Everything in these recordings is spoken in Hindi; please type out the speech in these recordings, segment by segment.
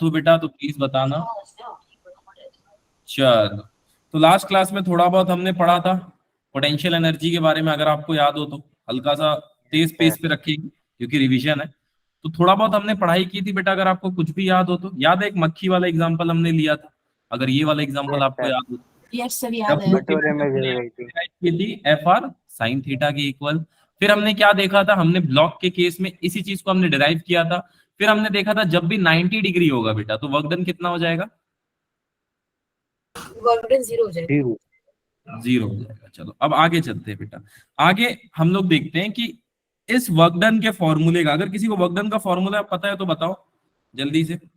तो बेटा तो प्लीज बताना। चलो, तो लास्ट क्लास में थोड़ा बहुत हमने पढ़ा था पोटेंशियल एनर्जी के बारे में, अगर आपको याद हो तो। हल्का सा तेज पेस पे रखिएगा क्योंकि रिवीजन है। तो थोड़ा बहुत हमने पढ़ाई की थी बेटा, अगर आपको कुछ भी याद हो तो। याद है एक मक्खी वाला एग्जांपल हमने लिया था, अगर ये वाला एग्जांपल यस आपको सर। याद हो तो। यस सर, याद है। W की बटोरे वैल्यू में हमने गिर रही थी। derive की थी एफ आर साइन थीटा के इक्वल। फिर हमने क्या देखा था, हमने ब्लॉक के केस में इसी चीज को हमने डिराइव किया था। फिर हमने देखा था जब भी 90 डिग्री होगा बेटा तो वर्क डन कितना हो जाएगा? वर्क डन 0 हो जाएगा। 0। 0 हो जाएगा। चलो अब आगे चलते हैं बेटा। आगे हम लोग देखते हैं कि इस वर्क डन के फॉर्मूले का, अगर किसी को वर्क डन का फॉर्मूला पता है तो बताओ जल्दी से। बोलो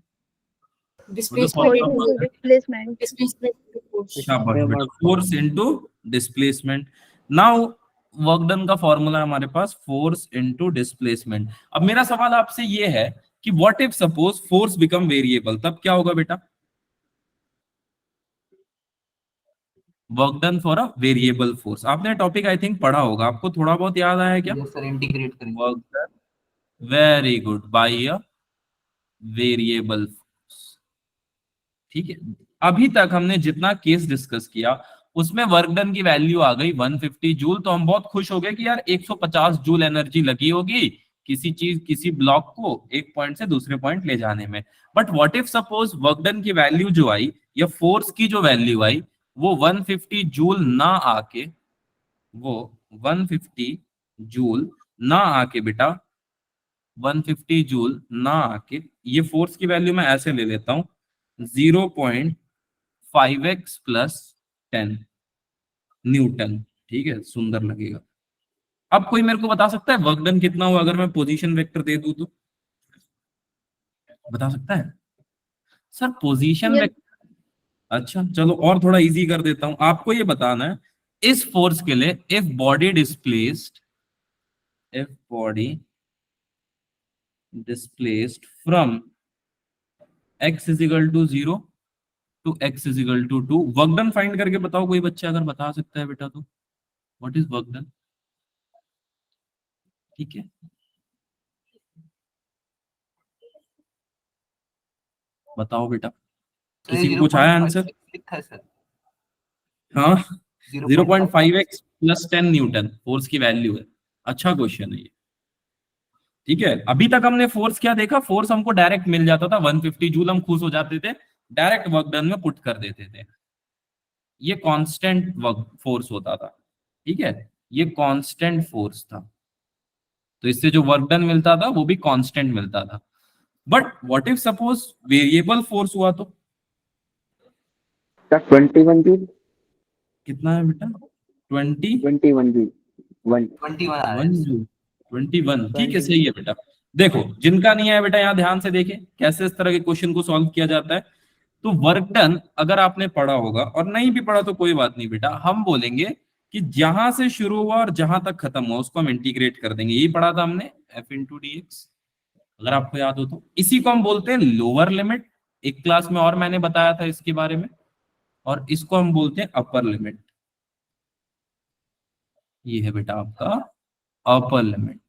displacement formula force of into into work displacement. Displacement done. Force. शाबाश बेटा, force into displacement. Now work done का फॉर्मूला हमारे पास फोर्स इनटू डिस्प्लेसमेंट। अब मेरा सवाल आपसे ये है कि what if suppose force become variable, तब क्या होगा बेटा? Work done for a variable force. आपने टॉपिक आई थिंक पढ़ा होगा, आपको थोड़ा बहुत याद आया क्या? यस सर, इंटीग्रेट करेंगे। Work done, very good, by a variable force. ठीक है। अभी तक हमने जितना केस डिस्कस किया उसमें वर्क डन की वैल्यू आ गई 150 जूल, तो हम बहुत खुश हो गए कि यार 150 जूल एनर्जी लगी होगी किसी चीज, किसी ब्लॉक को एक पॉइंट से दूसरे पॉइंट ले जाने में। But what if suppose work done की वैल्यू जो आई या फोर्स की जो वैल्यू आई वो 150 जूल ना आके, वो 150 जूल ना आके बेटा, 150 जूल ना आके, ये फोर्स की वैल्यू मैं ऐसे ले लेता हूं 0.5x प्लस 10 न्यूटन। ठीक है, सुंदर लगेगा। अब कोई मेरे को बता सकता है वर्क डन कितना हुआ अगर मैं पोजीशन वेक्टर दे दूं तो? बता सकता है सर पोजीशन ये वेक्टर? अच्छा चलो और थोड़ा इजी कर देता हूं, आपको ये बताना है इस फोर्स के लिए, if body displaced, if body displaced from x is equal to 0 to x is equal to 2, work done find करके बताओ। कोई बच्चा अगर बता सकता है बेटा तो व्हाट इज वर्क डन? ठीक है, बताओ बेटा। किसी को कुछ आया आंसर? लिखा है सर। हाँ, 0.5। 0.5x प्लस 10 न्यूटन फोर्स की वैल्यू है। अच्छा क्वेश्चन है ये। ठीक है, अभी तक हमने फोर्स क्या देखा, फोर्स हमको डायरेक्ट मिल जाता था 150 जूल, हम खुश हो जाते थे, डायरेक्ट वर्क डन में पुट कर देते थे। ये कांस्टेंट वर्क फोर्स होता था। ठीक है, ये कांस्टेंट फोर्स था, तो इससे जो वर्क डन मिलता था वो भी कांस्टेंट मिलता था। But what if suppose variable force हुआ तो? Sir 21 joule. कितना है बेटा? 20 21 जूल। 1। 21 आ रहा है। 1 जूल, 21। ठीक है, 20। सही है बेटा। देखो जिनका नहीं आया बेटा यहाँ ध्यान से देखें कैसे इस तरह के क्वेश्चन को सॉल्व किया जाता है। तो वर्क डन अगर आपने पढ़ा होगा, और नहीं भी पढ़ा तो कोई बात नहीं बेटा, हम बोलेंगे कि जहां से शुरू हुआ और जहां तक खत्म हुआ उसको हम इंटीग्रेट कर देंगे। यही पढ़ा था हमने, एफ इंटू डी एक्स, अगर आपको याद हो तो। इसी को हम बोलते हैं लोअर लिमिट, एक क्लास में और मैंने बताया था इसके बारे में। और इसको हम बोलते हैं अपर लिमिट। ये है बेटा आपका अपर लिमिट।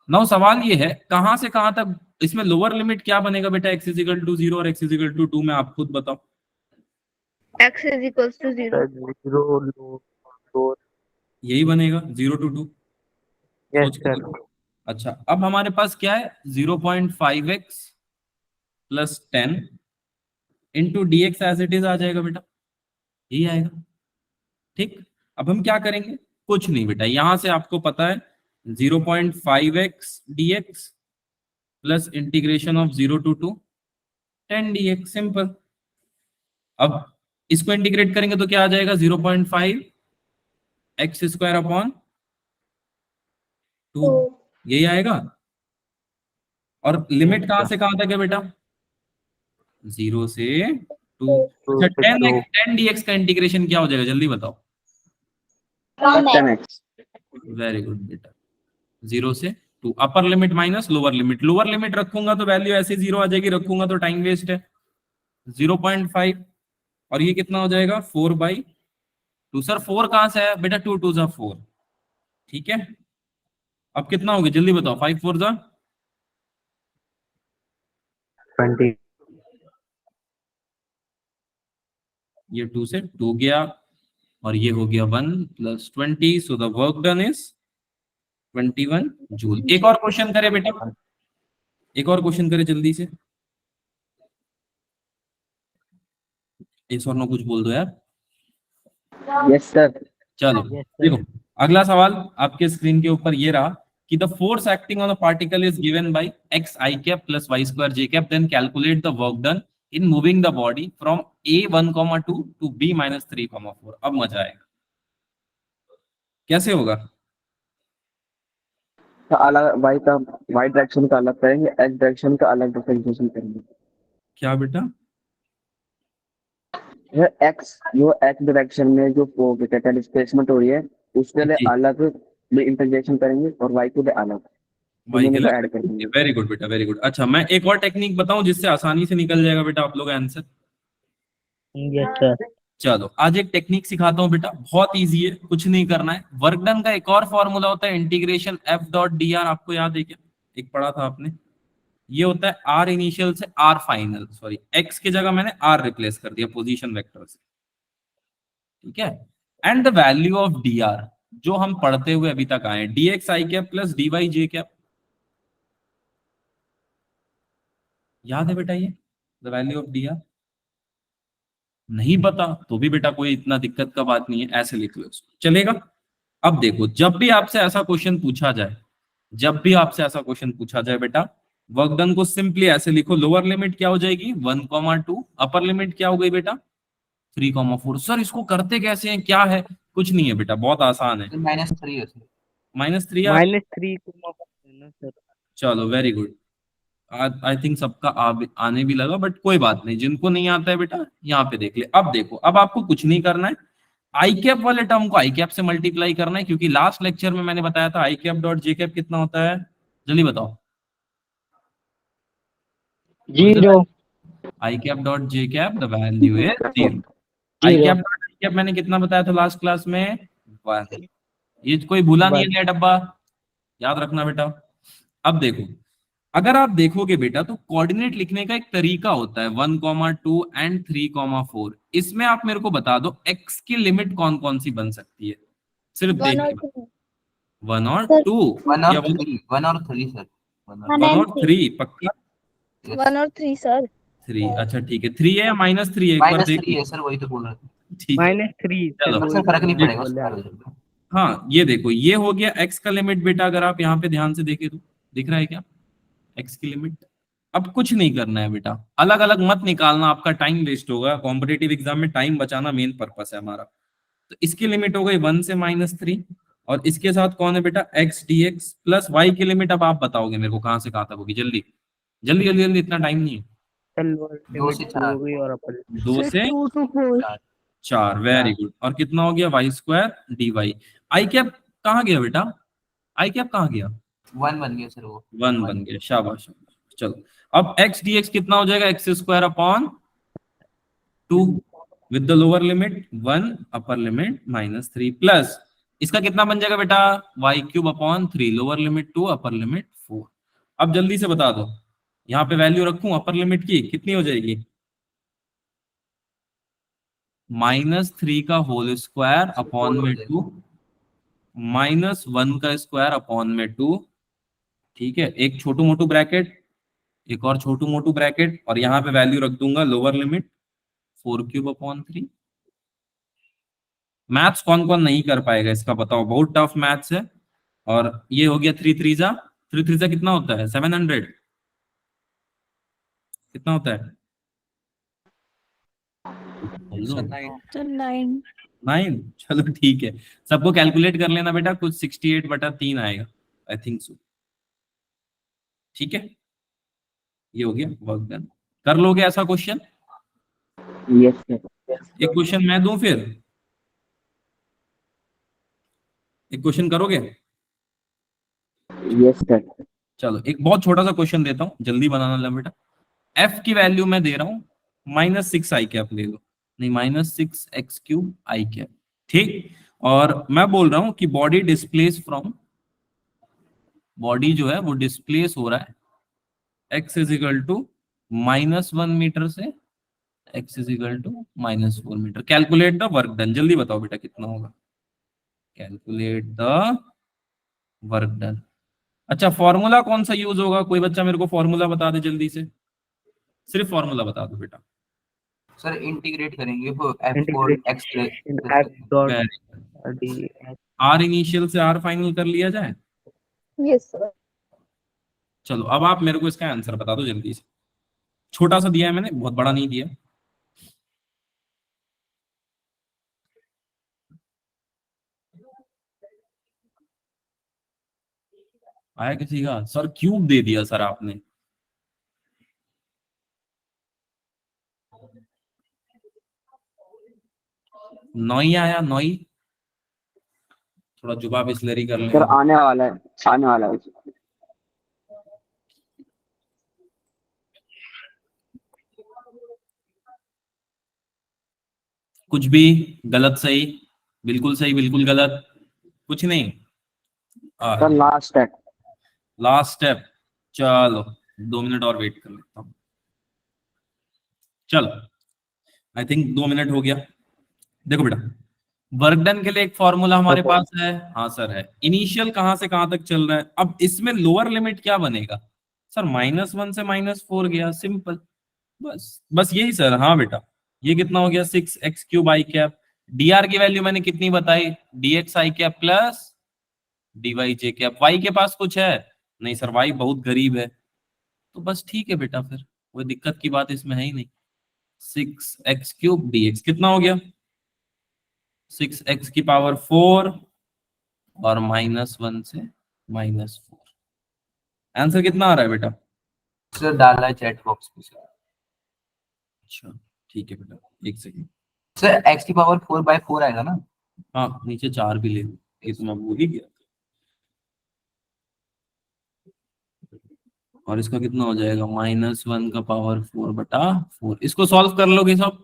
नाउ सवाल ये है कहां से कहां तक इसमें लोअर लिमिट क्या बनेगा बेटा? एक्स इजिकल टू 0 और एक्स इजिकल टू 2 में आप खुद बताओ। x is equals to 0। Sir 0 4। यही बनेगा 0 टू 2। यस सोच के सर। देखो। अच्छा अब हमारे पास क्या है, 0.5x plus 10 into d x as it is आ जाएगा बेटा, यही आएगा। ठीक, अब हम क्या करेंगे? कुछ नहीं बेटा, यहां से आपको पता है 0.5x d x plus integration of 0 to 2 10 d x, simple. अब इसको इंटीग्रेट करेंगे तो क्या आ जाएगा? 0.5 एक्स स्क्वायर अपॉन 2, तो यही आएगा। और यस लिमिट कहां सर। से कहां तक है बेटा? 0 से 2। 2 अच्छा से 10 2। 10 dx का इंटीग्रेशन क्या हो जाएगा जल्दी बताओ? 10x। वेरी गुड बेटा, 0 से 2। Upper limit minus lower limit, lower limit रखूंगा तो वैल्यू ऐसे 0 आ जाएगी, रखूंगा तो टाइम वेस्ट है। 0.5 और ये कितना हो जाएगा? 4/2। सर 4 कहां से आया बेटा? 2 2 जा 4। ठीक है, अब कितना हो गया जल्दी बताओ? 5 4 जा 20। ये 2 से 2 गया और ये हो गया 1 + 20, so the work done is 21 joule. एक और क्वेश्चन करे बेटा, एक और क्वेश्चन करे जल्दी से। इस और नो कुछ बोल दो यार। Yes sir. चलो देखो अगला सवाल आपके स्क्रीन के ऊपर ये रहा कि the force acting on a particle is given by x I cap plus y square j cap, then calculate the work done in moving the body from a 1,2 to b -3,4। अब मजा आएगा। कैसे होगा? तो अलग वाई का, वाई डायरेक्शन का अलग करेंगे, एक्स डायरेक्शन का अलग डिफरेंशिएशन करेंगे। क्या बेटा? यह एक्स, जो एक्स डायरेक्शन में जो वो क्या कहते हैं डिस्प्लेसमेंट हो रही है, उसके लिए जी, अलग में इंटीग्रेशन करेंगे और वाई के लिए अलग, y के दोनों को लिए। ऐड कर देंगे। वेरी गुड बेटा, वेरी गुड। अच्छा मैं एक और टेक्निक बताऊं जिससे आसानी से निकल जाएगा बेटा आप लोग का आंसर। Yes sir. चलो आज एक टेक्निक सिखाता हूँ बेटा, बहुत इजी है, कुछ नहीं करना है। वर्क डन का एक और फॉर्मूला होता है integration f dot d are, आपको याद है क्या? एक पढ़ा था आपने। ये होता है r इनिशियल से r फाइनल, सॉरी x की जगह मैंने r रिप्लेस कर दिया पोजीशन वेक्टर से, ठीक है। And the value of D R जो हम पढ़ते हुए अभी तक आए, dx i cap plus dy j cap, याद है बेटा ये the value of D R? नहीं पता तो भी बेटा कोई इतना दिक्कत का बात नहीं है, ऐसे लिख लो इसको, चलेगा। अब देखो जब भी आपसे ऐसा क्वेश्चन पूछा जाए, जब भी आपसे ऐसा क्वेश्चन पूछा जाए बेटा, वर्क डन को सिंपली ऐसे लिखो, लोअर लिमिट क्या हो जाएगी 1,2, अपर लिमिट क्या हो गई बेटा 3,4। सर इसको करते कैसे हैं, क्या है? कुछ नहीं है बेटा, बहुत आसान है। -3 है सर। -3 -3 सर। चलो वेरी गुड। आई थिंक सबका आने भी लगा, बट कोई बात नहीं, जिनको नहीं आता है बेटा यहाँ पे देख ले। अब देखो, अब आपको कुछ नहीं करना है, आई कैप वाले टर्म को आई कैप से मल्टीप्लाई करना है, क्योंकि लास्ट लेक्चर में मैंने बताया था I cap dot J cap कितना होता है, जल्दी बताओ। 0। I cap dot J cap the value is 0। I cap dot I cap मैंने कितना बताया था लास्ट क्लास में? 1। ये कोई भूला नहीं है क्या डब्बा? याद रखना बेटा। अब देखो, अगर आप देखोगे बेटा तो कोऑर्डिनेट लिखने का एक तरीका होता है 1,2 एंड 3,4। इसमें आप मेरे को बता दो x की लिमिट कौन कौन सी बन सकती है, सिर्फ देख के। 1 और 2 1 या और 3, 1 और 3 सर। 1 और 3 पक्का? 1 और 3 सर। 3, अच्छा ठीक है। 3 है या -3 है, एक बार देख -3 है सर, वही तो बोल रहा था। ठीक है -3 चलो। सर फर्क नहीं पड़ेगा बोले आप। उससे। हाँ ये देखो, ये हो गया x का लिमिट बेटा, अगर आप यहाँ पे ध्यान से देखें तो दिख रहा है क्या x की लिमिट? अब कुछ नहीं करना है बेटा, अलग अलग मत निकालना, आपका टाइम वेस्ट होगा। कॉम्पिटेटिव एग्जाम में टाइम बचाना मेन पर्पस है हमारा। तो इसकी लिमिट हो गई 1 से -3, और इसके साथ कौन है बेटा x dx प्लस y की लिमिट। अब आप बताओगे मेरे को कहां से कहां तक होगी, जल्दी जल्दी जल्दी जल्दी, इतना टाइम नहीं है। 2 से 4 हो गई और अपर 2 से 2 to 4। 4, very good. और कितना हो गया y स्क्वायर dy। आई कैप कहाँ गया बेटा? आई कैप कहाँ गया? 1 बन गया सर वो। 1 बन गया, शाबाश। चलो अब x dx कितना हो जाएगा, x square upon 2 with the lower limit 1, upper limit -3, plus इसका कितना बन जाएगा बेटा y cube upon 3, lower limit 2, upper limit 4। अब जल्दी से बता दो, यहाँ पे वैल्यू रखूं अपर लिमिट की, कितनी हो जाएगी? -3 का होल स्क्वायर अपॉन में 2, -1 का स्क्वायर अपॉन में 2, ठीक है। एक छोटू मोटू ब्रैकेट, एक और छोटू मोटू ब्रैकेट, और यहाँ पे वैल्यू रख दूंगा lower limit 4 cube upon 3। Maths कौन कौन नहीं कर पाएगा इसका बताओ, बहुत टफ मैथ्स है। और ये हो गया 3 3 3 3 कितना होता है 700, कितना होता है? 9। 9। चलो ठीक है, सबको कैलकुलेट कर लेना बेटा, कुछ 68/3 आएगा आई थिंक सो, ठीक है। ये हो गया वर्क डन। कर लोगे ऐसा क्वेश्चन? Yes sir. एक क्वेश्चन मैं दूं फिर, एक क्वेश्चन करोगे? Yes sir. चलो एक बहुत छोटा सा क्वेश्चन देता हूं, जल्दी बनाना ला बेटा। f की वैल्यू मैं दे रहा हूं -6 आई कैप ले लो, नहीं -6x³ आई कैप, ठीक। और मैं बोल रहा हूं कि बॉडी डिस्प्लेस फ्रॉम, बॉडी जो है वो डिस्प्लेस हो रहा है x = -1 मीटर से x is equal to -4 metre. Calculate the work done, जल्दी बताओ बेटा कितना होगा। Calculate the work done. अच्छा फॉर्मूला कौन सा यूज होगा, कोई बच्चा मेरे को फॉर्मूला बता दे जल्दी से, सिर्फ फॉर्मूला बता दो बेटा। सर इंटीग्रेट करेंगे वो f को x integration f dot d r initial से आर फाइनल कर लिया जाए। Yes, sir. चलो अब आप मेरे को इसका आंसर बता दो जल्दी से, छोटा सा दिया है मैंने, बहुत बड़ा नहीं दिया। आया किसी का? सर क्यूब दे दिया सर आपने। नॉई आया, नॉई थोड़ा जुबा बिस्लरी कर सर लेगा। आने वाला है, आने वाला है। कुछ भी गलत सही, बिल्कुल सही बिल्कुल गलत, कुछ नहीं। Sir last step. Last step, चलो 2 मिनट और वेट कर लेता हूँ। चलो आई थिंक 2 मिनट हो गया। देखो बेटा वर्क डन के लिए एक फॉर्मूला हमारे Okay. पास है, हाँ सर है। इनिशियल कहां से कहां तक चल रहा है, अब इसमें लोअर लिमिट क्या बनेगा सर, -1 से -4 गया, सिंपल, बस बस यही सर। हाँ बेटा ये कितना हो गया 6x³ आई कैप। dr की वैल्यू मैंने कितनी बताई, dx I cap plus dy j cap. y के पास कुछ है नहीं सर, y बहुत गरीब है, तो बस ठीक है बेटा, फिर कोई दिक्कत की बात इसमें है ही नहीं। 6x³ dx कितना हो गया 6x की पावर 4 और -1 से -4। आंसर कितना आ रहा है बेटा? सर डाला है चैट बॉक्स में सर। अच्छा ठीक है बेटा, एक सेकंड। सर x की पावर 4/4 आएगा ना। हाँ नीचे 4 भी ले लो, ये तो मैं भूल ही गया। और इसका कितना हो जाएगा -1 का पावर 4/4। इसको सॉल्व कर लोगे सब।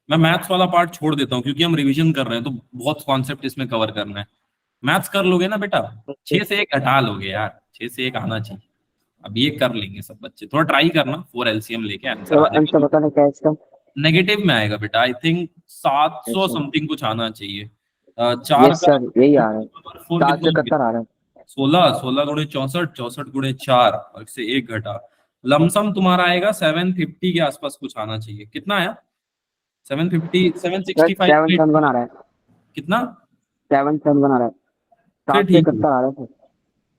मैं मैथ्स वाला पार्ट छोड़ देता हूँ क्योंकि हम रिवीजन कर रहे हैं तो बहुत कॉन्सेप्ट इसमें कवर करना है। मैथ्स कर लोगे ना बेटा, 6 से 1 हटा लोगे यार, 6 से 1 आना चाहिए। अब ये कर लेंगे सब बच्चे, थोड़ा ट्राई करना 4 एलसीएम लेके आंसर आ सर आंसर जाएगा। बताना क्या है इसका? नेगेटिव में आएगा बेटा, आई थिंक 700 अच्छा। समथिंग कुछ आना चाहिए। 4 यस का सर यही आ रहा है, 4 4 कितना से हो 71 आ रहा है। गया 16, 16 गुणे 64, 64 गुणे 4 और इससे 1 घटा। लमसम तुम्हारा आएगा 750 के आसपास कुछ आना चाहिए। कितना आया 750, सर 765 7 आ रहा है, कितना? 7 आ रहा है, फिर 7 से ठीक है 71 आ रहा है सर।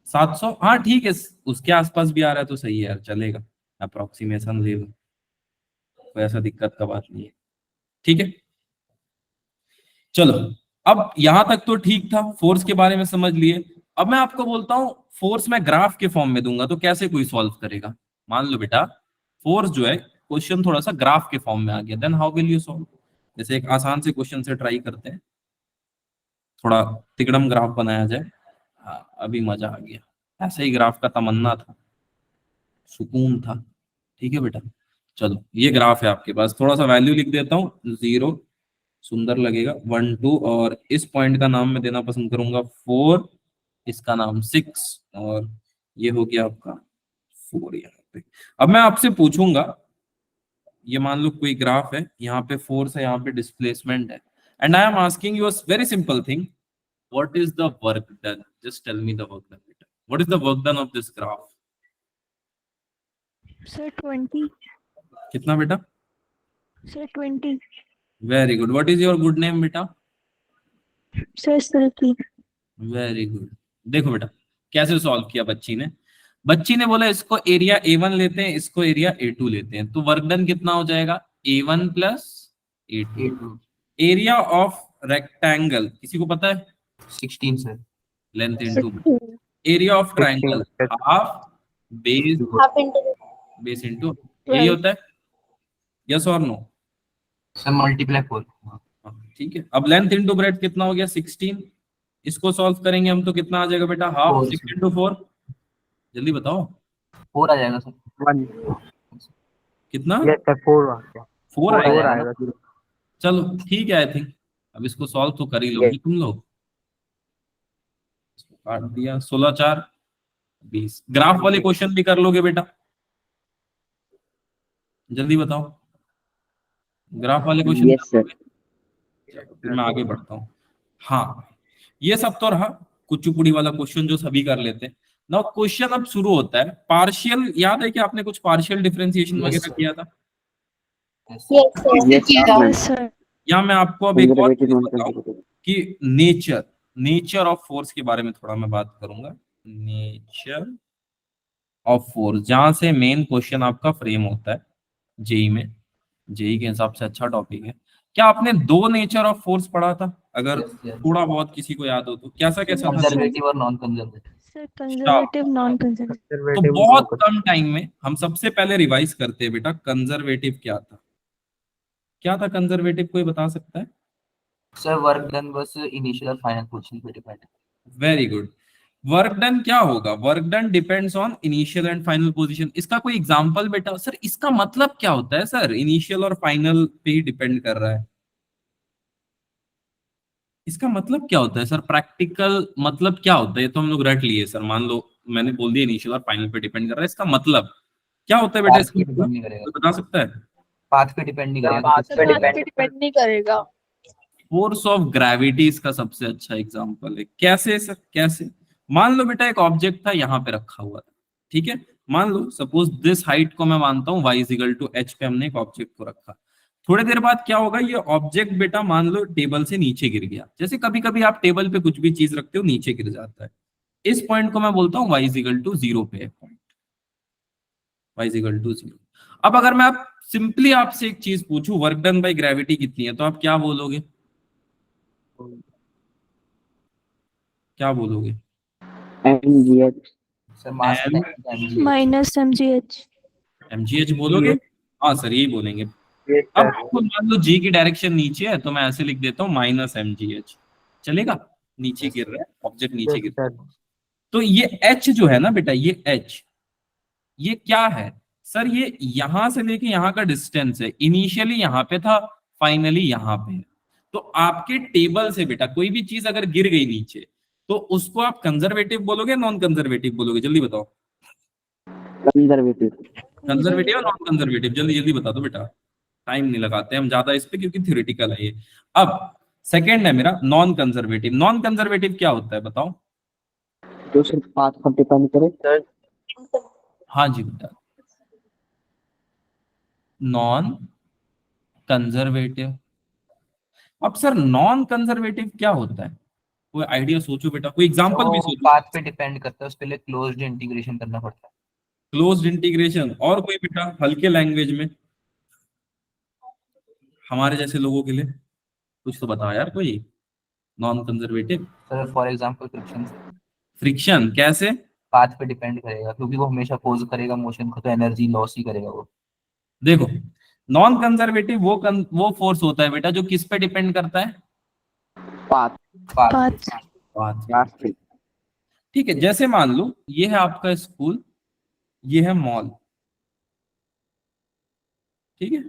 700, हाँ ठीक है, उसके आसपास भी आ रहा है तो सही है यार, चलेगा, अप्रोक्सीमेशन ले लो, कोई ऐसा दिक्कत का बात नहीं है। ठीक है चलो, अब यहां तक तो ठीक था, फोर्स के बारे में समझ लिए। अब मैं आपको बोलता हूं फोर्स मैं ग्राफ के फॉर्म में दूंगा तो कैसे कोई सॉल्व करेगा। मान लो बेटा फोर्स जो है क्वेश्चन थोड़ा सा ग्राफ के फॉर्म में आ गया, then how will you solve. जैसे एक आसान से क्वेश्चन से ट्राई करते हैं, थोड़ा तिकड़म ग्राफ बनाया जाए। हाँ अभी मजा आ गया, ऐसे ही ग्राफ का तमन्ना था, सुकून था। ठीक है बेटा चलो ये ग्राफ है आपके पास, थोड़ा सा वैल्यू लिख देता हूँ 0, सुंदर लगेगा 1 2, और इस पॉइंट का नाम मैं देना पसंद करूंगा 4, इसका नाम 6, और ये हो गया आपका 4 यहाँ पे। अब मैं आपसे पूछूंगा, ये मान लो कोई ग्राफ है, यहाँ पे फोर्स है, यहाँ पे डिस्प्लेसमेंट है, and I am asking you a very simple thing, what is the work done, just tell me the work done बेटा, what is the work done of this graph. Sir, 20. कितना बेटा? Sir, 20. Very good, what is your good name बेटा? Sir, Silky. Very good. देखो बेटा कैसे सॉल्व किया बच्ची ने बोला इसको एरिया A1 लेते हैं, इसको एरिया A2 लेते हैं, तो वर्क डन कितना हो जाएगा A1 plus A2। A2 area of rectangle किसी को पता है? 16 sir. Length into 16. Area of triangle, half base, Half into base into, यही 12. होता है, यस और नो? Sir multiply 4। ठीक है, अब लेंथ इनटू ब्रेड्थ कितना हो गया 16, इसको सॉल्व करेंगे हम तो कितना आ जाएगा बेटा, हाफ 4 6 into 4, जल्दी बताओ 4 आ जाएगा सर। 1 कितना? यस सर 4 आ गया, 4 4 आएगा। आएगा। चलो ठीक है, आई थिंक अब इसको सॉल्व तो कर ही लोगी तुम लोग। काट दिया, 16 4 20। ग्राफ वाले क्वेश्चन भी कर लोगे बेटा, जल्दी बताओ। ग्राफ वाले क्वेश्चन यस सर। फिर मैं आगे बढ़ता हूँ। हाँ, ये सब तो रहा कुचिपुड़ी वाला क्वेश्चन जो सभी कर लेते हैं। ना क्वेश्चन अब शुरू होता है पार्शियल। याद है कि आपने कुछ पार्शियल डिफरेंशिएशन Yes, वगैरह sir. किया था? Yes, Yes, sir. Yes ma'am. Yes, sir. या मैं आपको अब एक और कंजर्वेटिव चीज नॉन बताऊं कंजर्वेटिव। कि नेचर ऑफ फोर्स के बारे में थोड़ा मैं बात करूंगा। नेचर ऑफ फोर्स, जहां से मेन क्वेश्चन आपका फ्रेम होता है जेई में। जेई के हिसाब से अच्छा टॉपिक है। क्या आपने दो नेचर ऑफ फोर्स पढ़ा था? अगर yes, yes. थोड़ा बहुत किसी को याद हो तो कैसा कैसा था? Conservative और non-conservative. Sir, अच्छा, conservative, non-conservative. तो कंजर्वेटिव बहुत कम टाइम में हम सबसे पहले रिवाइज करते हैं बेटा कंजर्वेटिव क्या था। क्या था कंजर्वेटिव, कोई बता सकता है? Sir, work done was initial और final position पे depend है. Very good. वर्क डन क्या होगा? Work done depends on initial and final position. इसका कोई एग्जांपल बेटा? सर इसका मतलब क्या होता है सर, इनिशियल और फाइनल पे ही डिपेंड कर रहा है? इसका मतलब क्या होता है सर? प्रैक्टिकल मतलब क्या होता है? ये तो हम लोग रट लिए सर, मान लो मैंने बोल दिया इनिशियल और फाइनल पे डिपेंड कर रहा है, इसका मतलब क्या होता है बेटा? Path इसका पे मतलब depend नहीं करेगा. कोई बता सकता है? Path पे depend नहीं करेगा. Path पे depend नहीं करेगा. फोर्स ऑफ ग्रेविटी इसका सबसे अच्छा एग्जांपल है। कैसे सर, कैसे? मान लो बेटा एक ऑब्जेक्ट था यहाँ पे रखा हुआ था, ठीक है। मान लो सपोज दिस हाइट को मैं मानता हूँ y इजिकल टू h पे हमने एक ऑब्जेक्ट को रखा। थोड़ी देर बाद क्या होगा, ये ऑब्जेक्ट बेटा मान लो टेबल से नीचे गिर गया। जैसे कभी कभी आप टेबल पे कुछ भी चीज रखते हो नीचे गिर जाता है। इस पॉइंट को मैं बोलता हूँ y इजिकल टू 0 पे है पॉइंट, y इजिकल टू 0। अब अगर मैं आप सिंपली आपसे एक चीज पूछूं वर्क डन बाय ग्रेविटी कितनी है, तो आप क्या बोलोगे? क्या बोलोगे? MGH. Sir, mass m times mgh. Minus mgh. mgh बोलोगे? हाँ सर यही बोलेंगे। यस अब सर। आपको मान लो जी की डायरेक्शन नीचे है तो मैं ऐसे लिख देता हूँ माइनस mgh। चलेगा? नीचे Yes, गिर रहा है ऑब्जेक्ट, नीचे यस गिर रहा सर। है। तो ये h जो है ना बेटा, ये h ये क्या है सर? ये यहां से लेके यहाँ का डिस्टेंस है। इनिशियली यहाँ पे था, फाइनली यहाँ पे है। तो आपके टेबल से बेटा कोई भी चीज अगर गिर गई नीचे तो उसको आप कंजर्वेटिव बोलोगे नॉन कंजर्वेटिव बोलोगे? जल्दी बताओ। कंजर्वेटिव। कंजर्वेटिव और नॉन कंजर्वेटिव? जल्दी जल्दी बता दो बेटा, टाइम नहीं लगाते हम ज्यादा इस पे क्योंकि थ्योरेटिकल है ये। अब सेकंड है मेरा नॉन कंजर्वेटिव। नॉन कंजर्वेटिव क्या होता है बताओ? जो सिर्फ पाथ पर डिपेंड करे। सर हाँ जी बेटा, नॉन कंजर्वेटिव। अब सर नॉन कंजर्वेटिव क्या होता है? कोई आइडिया सोचो बेटा, कोई एग्जांपल भी जो सोचो। path पे depend करता है उसके लिए closed integration करना पड़ता है. Closed integration. और कोई बेटा हल्के लैंग्वेज में हमारे जैसे लोगों के लिए कुछ तो बताओ यार कोई। Non conservative Sir, for example, friction friction. कैसे? path पे depend करेगा क्योंकि वो हमेशा cause करेगा motion को, तो energy loss ही करेगा वो. देखो, नॉन कंजर्वेटिव वो फोर्स होता है बेटा जो किस पे डिपेंड करता है? पाथ। Path. Path. पाथ। रास्ते। ठीक है, जैसे मान लो ये है आपका स्कूल, ये है मॉल, ठीक है,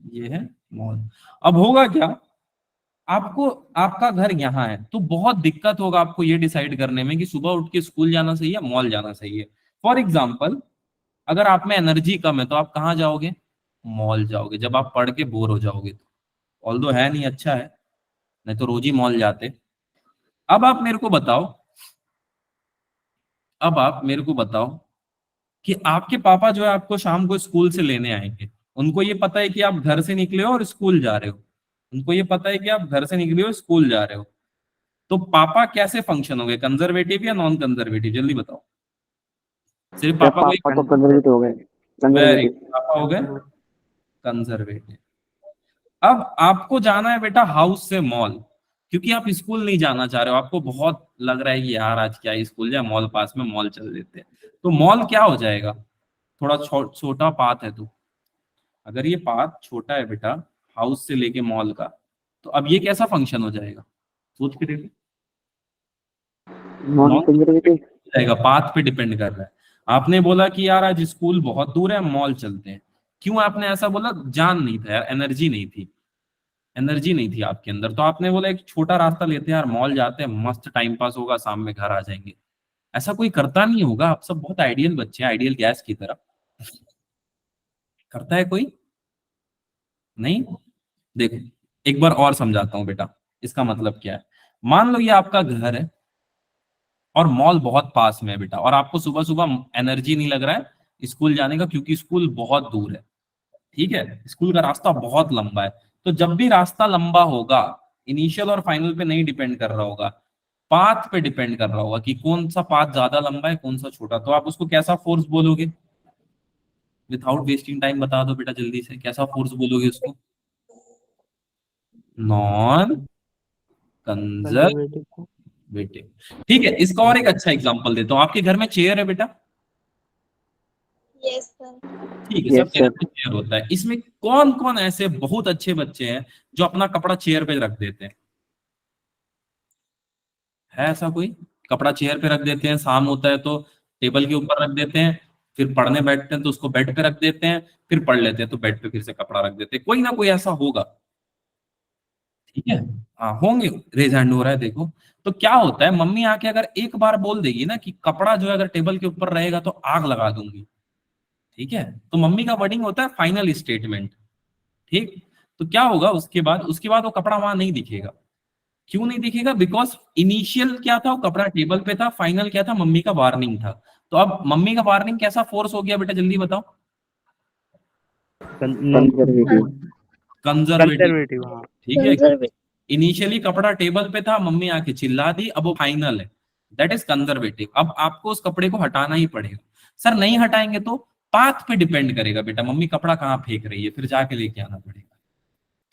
ये है मॉल। अब होगा क्या, आपको आपका घर यहाँ है तो बहुत दिक्कत होगा आपको ये डिसाइड करने में कि सुबह उठ के स्कूल जाना सही है मॉल जाना सही है। फॉर एग्जाम्पल अगर आप में एनर्जी कम है तो आप कहाँ जाओगे? मॉल जाओगे, जब आप पढ़ के बोर हो जाओगे तो। ऑल्दो है नहीं, अच्छा है, नहीं तो रोज ही मॉल जाते। अब आप मेरे को बताओ, अब आप मेरे को बताओ कि आपके पापा जो है आपको शाम को स्कूल से लेने आएंगे। उनको ये पता है कि आप घर से निकले हो और स्कूल जा रहे हो। उनको ये पता है कि आप घर से निकले हो स्कूल जा रहे हो। तो पापा कैसे फंक्शन हो गए, कंजर्वेटिव या नॉन कंजर्वेटिव? जल्दी बताओ। सिर्फ क्या पापा को पापा तो कंजर्वेटिव हो गए। Very conservative. पापा हो गए कंजर्वेटिव। अब आपको जाना है बेटा हाउस से मॉल, क्योंकि आप स्कूल नहीं जाना चाह रहे हो। आपको बहुत लग रहा है कि यार आज क्या स्कूल जाए, मॉल पास में, मॉल चल देते हैं। तो मॉल क्या हो जाएगा? थोड़ा छोटा पाथ है। तो अगर ये पाथ छोटा है बेटा हाउस से लेके मॉल का, तो अब ये कैसा फंक्शन हो जाएगा? सोच के देखो। Non non conservative. जाएगा, पाथ पे डिपेंड कर रहा है। आपने बोला कि यार आज स्कूल बहुत दूर है मॉल चलते हैं। क्यों आपने ऐसा बोला? जान नहीं था यार, एनर्जी नहीं थी, एनर्जी नहीं थी आपके अंदर। तो आपने बोला एक छोटा रास्ता लेते हैं यार, मॉल जाते हैं, मस्त टाइम पास होगा, शाम में घर आ जाएंगे। ऐसा कोई करता नहीं होगा। आप सब बहुत आइडियल बच्चे हैं, आइडियल गैस की तरह। करता है कोई? नहीं। देखो एक बार और समझाता हूं बेटा, इसका मतलब क्या है। मान लो ये आपका घर है और मॉल बहुत पास में है बेटा, और आपको सुबह सुबह एनर्जी नहीं लग रहा है स्कूल जाने का क्योंकि स्कूल बहुत दूर है। ठीक है, स्कूल का रास्ता बहुत लंबा है। तो जब भी रास्ता लंबा होगा, इनिशियल और फाइनल पे नहीं डिपेंड कर रहा होगा, पाथ पे डिपेंड कर रहा होगा कि कौन सा पाथ ज्यादा लंबा है कौन सा छोटा। तो आप उसको कैसा फोर्स बोलोगे? विदाउट वेस्टिंग टाइम बता दो बेटा जल्दी से, कैसा फोर्स बोलोगे उसको? Non conservative. कंजर्वेटिव। ठीक है, इसका और एक अच्छा एग्जांपल देता हूँ। आपके घर में चेयर है बेटा? Yes sir. ठीक है, सब यस के घर सर। में चेयर होता है। इसमें कौन कौन ऐसे बहुत अच्छे बच्चे हैं जो अपना कपड़ा चेयर पे रख देते हैं? है ऐसा कोई? कपड़ा चेयर पे रख देते हैं, शाम होता है तो टेबल के ऊपर रख देते हैं, फिर पढ़ने बैठते हैं तो उसको बेड पे रख देते हैं, फिर पढ़ लेते हैं तो बेड पे फिर से कपड़ा रख देते हैं। कोई ना कोई ऐसा होगा। ठीक है, हाँ होंगे। रेज हैंड हो रहा है देखो। तो क्या होता है, मम्मी आके अगर एक बार बोल देगी ना कि कपड़ा जो है अगर टेबल के ऊपर रहेगा तो आग लगा दूंगी। ठीक है, तो मम्मी का वर्डिंग होता है फाइनल स्टेटमेंट। ठीक, तो क्या होगा उसके बाद वो कपड़ा वहां नहीं दिखेगा। क्यों नहीं दिखेगा? बिकॉज इनिशियल क्या था, वो कपड़ा टेबल पे था, फाइनल क्या था, मम्मी का वार्निंग था। तो अब मम्मी का वार्निंग कैसा फोर्स हो गया बेटा जल्दी बताओ? कंजर्वेटिव। कंजर्वेटिव। कंजर्वेटिव, हाँ। ठीक है, कंजर्वेटिव। इनिशियली कपड़ा टेबल पे था, मम्मी आके चिल्ला दी, अब वो फाइनल है, दैट इज कंजर्वेटिव। अब आपको उस कपड़े को हटाना ही पड़ेगा। सर नहीं हटाएंगे तो? पाथ पे डिपेंड करेगा बेटा, मम्मी कपड़ा कहाँ फेंक रही है, फिर जाके लेके आना पड़ेगा।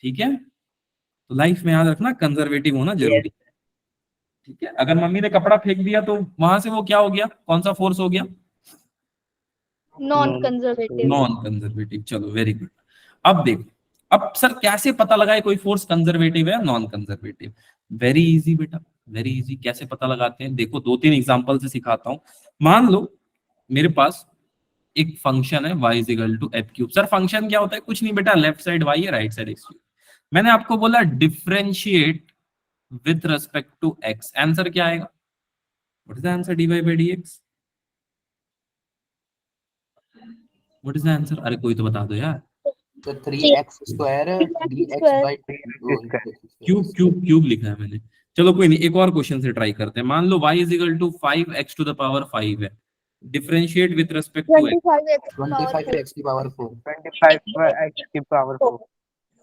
ठीक है, तो लाइफ में याद रखना कंजर्वेटिव होना जरूरी है। ठीक है, अगर मम्मी ने कपड़ा फेंक दिया तो वहां से वो क्या हो गया, कौन सा फोर्स हो गया? Non conservative. Non conservative. चलो वेरी गुड। अब देखो, अब सर कैसे पता लगाए कोई फोर्स कंजर्वेटिव है नॉन कंजर्वेटिव? वेरी इजी बेटा, वेरी इजी। कैसे पता लगाते हैं? देखो दो तीन एग्जांपल से सिखाता हूं। मान लो मेरे पास एक फंक्शन है y is equal to f cube. Sir function क्या होता है? कुछ नहीं बेटा, लेफ्ट साइड y है, राइट साइड एक्स क्यूब। मैंने आपको बोला differentiate with respect to x, answer क्या आएगा? What is the answer? dy by dx। What is the answer? अरे कोई तो बता दो यार। तो 3x square dx by cube cube cube लिखा है मैंने। चलो कोई नहीं, एक और क्वेश्चन से ट्राई करते हैं। मान लो y is equal to 5x to the power 5 है, differentiate with respect to x। 25x की पावर 4। 25x की power 4।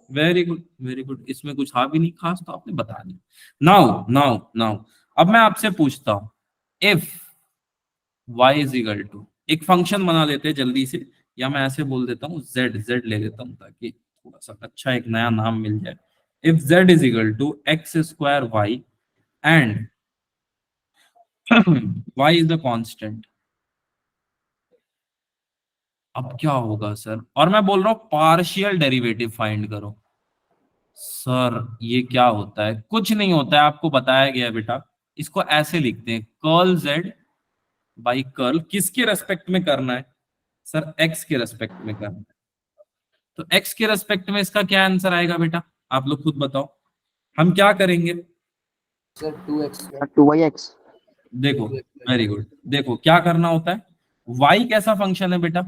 Very good, very good. इसमें कुछ था भी नहीं खास तो आपने बता दिया। नाउ नाउ नाउ अब मैं आपसे पूछता हूं, if y is equal to, एक फंक्शन बना लेते हैं जल्दी से, या मैं ऐसे बोल देता हूँ z ले लेता हूँ ताकि थोड़ा सा अच्छा एक नया नाम मिल जाए। If z is equal to x square y and y is the constant, अब क्या होगा सर? और मैं बोल रहा हूं पार्शियल डेरिवेटिव फाइंड करो। सर ये क्या होता है? कुछ नहीं होता है, आपको बताया गया है बेटा। इसको ऐसे लिखते हैं, कर्ल z बाई कर्ल, किसके रेस्पेक्ट में करना है सर? x के रेस्पेक्ट में करना है। तो x के रेस्पेक्ट में इसका क्या आंसर आएगा बेटा? आप लोग खुद बताओ। हम क्या करेंगे? Sir 2x 2x। देखो वेरी गुड, देखो क्या करना होता है। y कैसा फंक्शन है बेटा?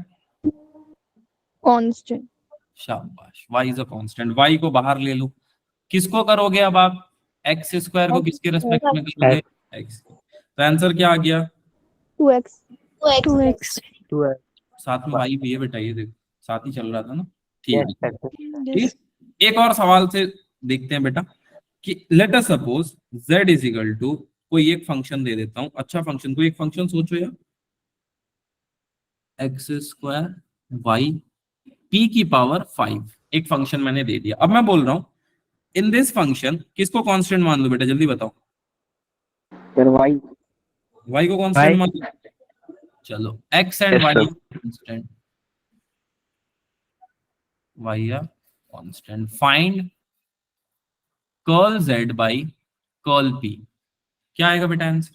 कांस्टेंट। शाबाश, y is a constant. y को बाहर ले लो, किसको करोगे अब आप? एक्स स्क्वायर को किसके रेस्पेक्ट में करोगे? x। तो आंसर क्या आ गया? 2x। 2x। 2x। साथ में y भी है बेटा, ये देखो साथ ही चल रहा था ना। ठीक Yes, है, sir. ठीक है। एक और सवाल से देखते हैं बेटा कि let us suppose z is equal to, कोई एक फंक्शन दे देता हूं, अच्छा फंक्शन, कोई एक फंक्शन सोचो यार। एक्स स्क्वायर वाई p की पावर 5, एक फंक्शन मैंने दे दिया। अब मैं बोल रहा हूं इन दिस फंक्शन किसको कांस्टेंट मान लो बेटा जल्दी बताओ? फिर y। y को कांस्टेंट Y। मान लो। चलो x and Yes, y sir. Constant, y या constant. Find curl z by curl p, क्या आएगा बेटा answer?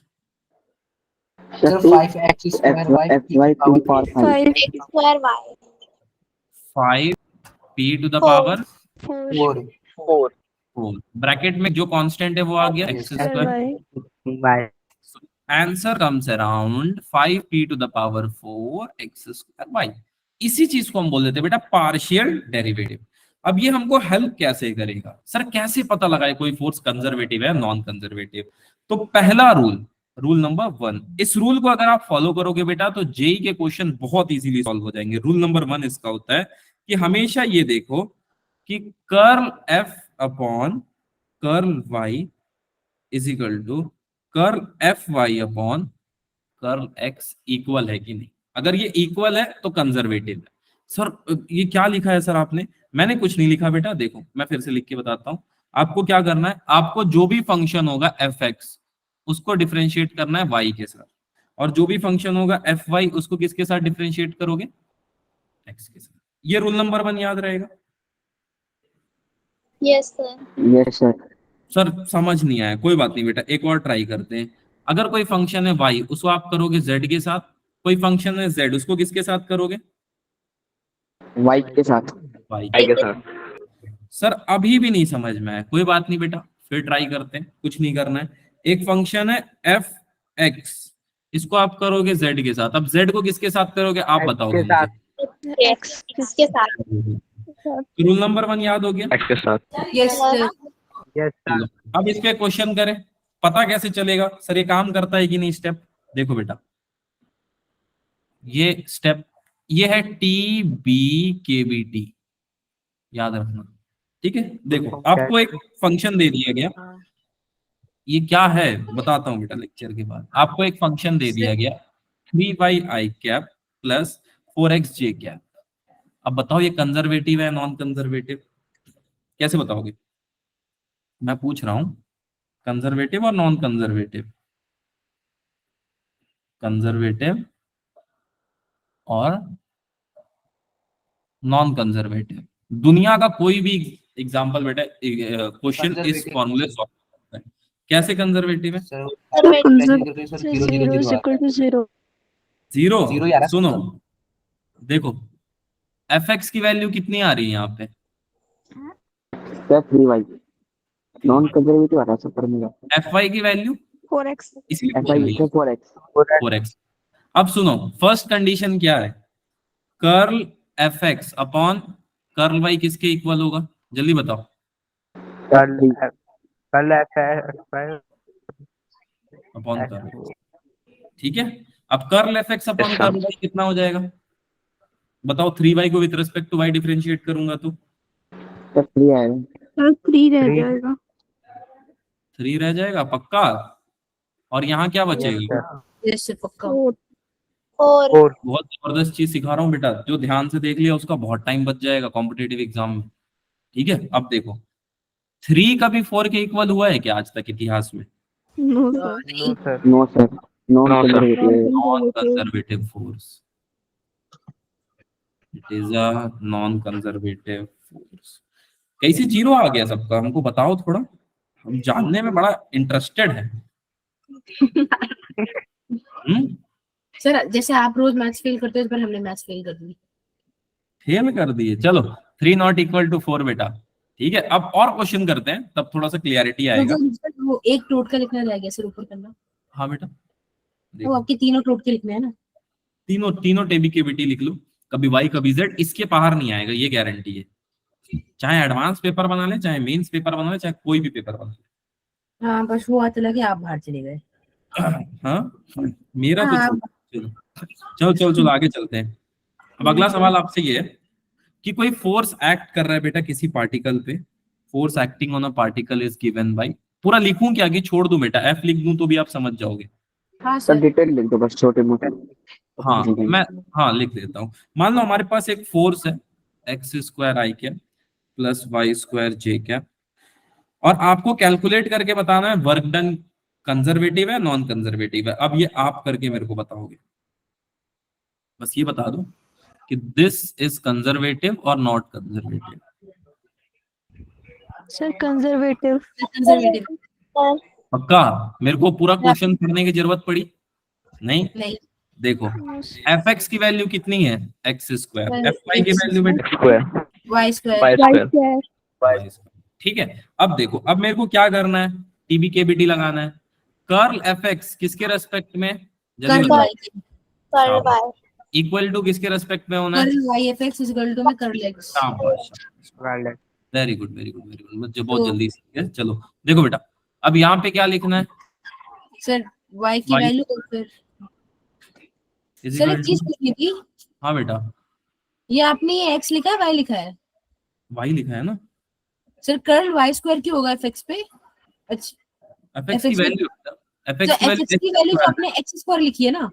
Sir 5x square y xy to the power 5। 5 square y 5 p to the 4 power 4 4 4, bracket में जो कांस्टेंट है वो आ गया x Yes, square. y। y। Answer comes around 5p to the power 4 x square y. इसी चीज को हम बोल देते हैं बेटा पार्शियल डेरिवेटिव। अब ये हमको हेल्प कैसे करेगा, सर कैसे पता लगाए कोई फोर्स कंजर्वेटिव है नॉन कंजर्वेटिव? तो पहला रूल नंबर 1, इस रूल को अगर आप फॉलो करोगे बेटा तो जेई के क्वेश्चन बहुत इजीली सॉल्व हो जाएंगे। रूल नंबर 1 इसका होता है कि हमेशा ये देखो कि curl f upon curl y is equal to curl f y upon curl x equal है कि नहीं। अगर ये इक्वल है तो कंजर्वेटिव है। सर ये क्या लिखा है सर आपने? मैंने कुछ नहीं लिखा बेटा, देखो मैं फिर से लिख के बताता हूं। आपको क्या करना है, आपको जो भी फंक्शन होगा एफ एक्स उसको डिफरेंशिएट करना है वाई के साथ, और जो भी फंक्शन होगा एफ वाई उसको किसके साथ डिफरेंशिएट करोगे? एक्स के साथ। ये रूल नंबर 1 याद रहेगा। Yes sir. Yes sir. Sir समझ नहीं आया, कोई बात नहीं बेटा, एक और ट्राई करते हैं। अगर कोई फंक्शन है y उसको आप करोगे z के साथ, कोई फंक्शन है z उसको किसके साथ करोगे? वाई के साथ। y के साथ। सर अभी भी नहीं समझ में आया, कोई बात नहीं बेटा, फिर ट्राई करते हैं, कुछ नहीं करना है। एक फंक्शन है f x, इसको आप करोगे z के साथ। अब z को किसके साथ करोगे आप X बताओगे के साथ। मुझे। एक्स किसके साथ? रूल नंबर 1 याद हो गया। X के साथ। Yes sir. Yes sir. चलो, अब इस पे क्वेश्चन करें, पता कैसे चलेगा सर ये काम करता है कि नहीं? स्टेप देखो बेटा, ये स्टेप ये है टी बी के बी टी, याद रखना, ठीक है। देखो आपको एक फंक्शन दे दिया गया, ये क्या है बताता हूं बेटा लेक्चर के बाद। आपको एक फंक्शन दे दिया गया 3y cap plus 4x j cap. अब बताओ ये कंजर्वेटिव है नॉन कंजर्वेटिव? कैसे बताओगे? मैं पूछ रहा हूं कंजर्वेटिव और नॉन कंजर्वेटिव, कंजर्वेटिव और नॉन कंजर्वेटिव। दुनिया का कोई भी एग्जांपल बेटा क्वेश्चन इस Conservative. फॉर्मूले सॉल्व करता है। कैसे कंजर्वेटिव है? Sir Conservative. Sir 0 zero. Zero यार सुनो देखो एफ एक्स की वैल्यू कितनी आ रही है यहाँ पे? सर 3y नॉन कंजर्वेटिव आ रहा है सर पर मेरा। एफ वाई की वैल्यू 4x। इसलिए एफ आई से 4x। 4x। अब सुनो फर्स्ट कंडीशन क्या है, curl F x upon curl y किसके इक्वल होगा? जल्दी बताओ। कल F अपॉन कर्ल, ठीक है। अब curl F x upon curl y कितना हो जाएगा बताओ? 3y को with respect to y differentiate करूंगा तो सर 3 आएगा। 3 रह जाएगा। 3 रह जाएगा पक्का? और यहाँ क्या बचेगा? यस सर पक्का। 4। बहुत जबरदस्त चीज सिखा रहा हूँ बेटा, जो ध्यान से देख लिया उसका बहुत टाइम बच जाएगा कॉम्पिटेटिव एग्जाम में, ठीक है। अब देखो 3 कभी 4 के इक्वल हुआ है क्या आज तक इतिहास में? नो नहीं sir. No sir. Non conservative. Non conservative force, it is a non conservative force. कैसे जीरो आ गया सबका, हमको बताओ थोड़ा, हम जानने में बड़ा इंटरेस्टेड है। सर जैसे आप रोज मैथ्स फेल करते हो, इस बार हमने मैथ्स फेल कर दी। फेल कर दिए, चलो 3 नॉट इक्वल टू 4 बेटा, ठीक है। अब और क्वेश्चन करते हैं तब थोड़ा सा क्लियरिटी आएगा। वो एक टोट का लिखना रह गया सर, ऊपर करना। हाँ बेटा वो देखो, आपके तीनों टोट के लिखने हैं ना। तीनों टेबी केबीटी लिख लो, कभी वाई कभी जेड, इसके बाहर नहीं आएगा ये गारंटी है। चाहे एडवांस पेपर बना ले, चाहे मेंस पेपर बना ले, चाहे कोई भी पेपर बना ले। हाँ बस वो आता लगे आप बाहर चले गए। हाँ मेरा तो हाँ। चलो आगे चलते हैं। अब अगला सवाल आपसे ये है कि कोई फोर्स एक्ट कर रहा है बेटा किसी पार्टिकल पे, force acting on a particle is given bye, पूरा लिखूं क्या कि छोड़ दूं बेटा? एफ लिख दूं तो भी आप समझ जाओगे। हाँ सर सर। डिटेल लिख दो बस छोटे मोटे। हाँ मैं लिख देता हूँ। मान लो हमारे पास एक फोर्स है एक्स स्क्वायर आई कैप प्लस वाई स्क्वायर जे कैप, और आपको कैलकुलेट करके बताना है वर्क डन कंजर्वेटिव है नॉन कंजर्वेटिव है। अब ये आप करके मेरे को बताओगे, बस ये बता दो कि दिस इज कंजर्वेटिव और not conservative. Sir conservative. Conservative पक्का? मेरे को पूरा क्वेश्चन पढ़ने की जरूरत पड़ी नहीं? नहीं। देखो एफ एक्स की वैल्यू कितनी है एक्स स्क्वायर, एफ वाई की वैल्यू बेटा स्क्वायर। Y square. स्क्वायर। ठीक है। अब देखो, अब मेरे को क्या करना है, टीबी केबीटी लगाना है। कर्ल एफ एक्स किसके रेस्पेक्ट में? जल्दी कर्ल बताओ। Y. Curl Y. Equal to किसके रेस्पेक्ट में होना है? Curl y f x is equal to में curl x। Well, very good very good very good, मुझे बहुत तो- जल्दी सीख गए। चलो देखो बेटा, अब यहाँ पे क्या लिखना है? सर y की Y वैल्यू तो फिर इज सर इक्वल एक चीज टू, पूछनी थी, हाँ बेटा ये आपने ये x लिखा है y लिखा है? y लिखा है ना, सर कर्ल y स्क्वायर क्यों होगा f x पे? अच्छा fx की FX वैल्यू, तो fx की f x की वैल्यू तो आपने x स्क्वायर लिखी है ना?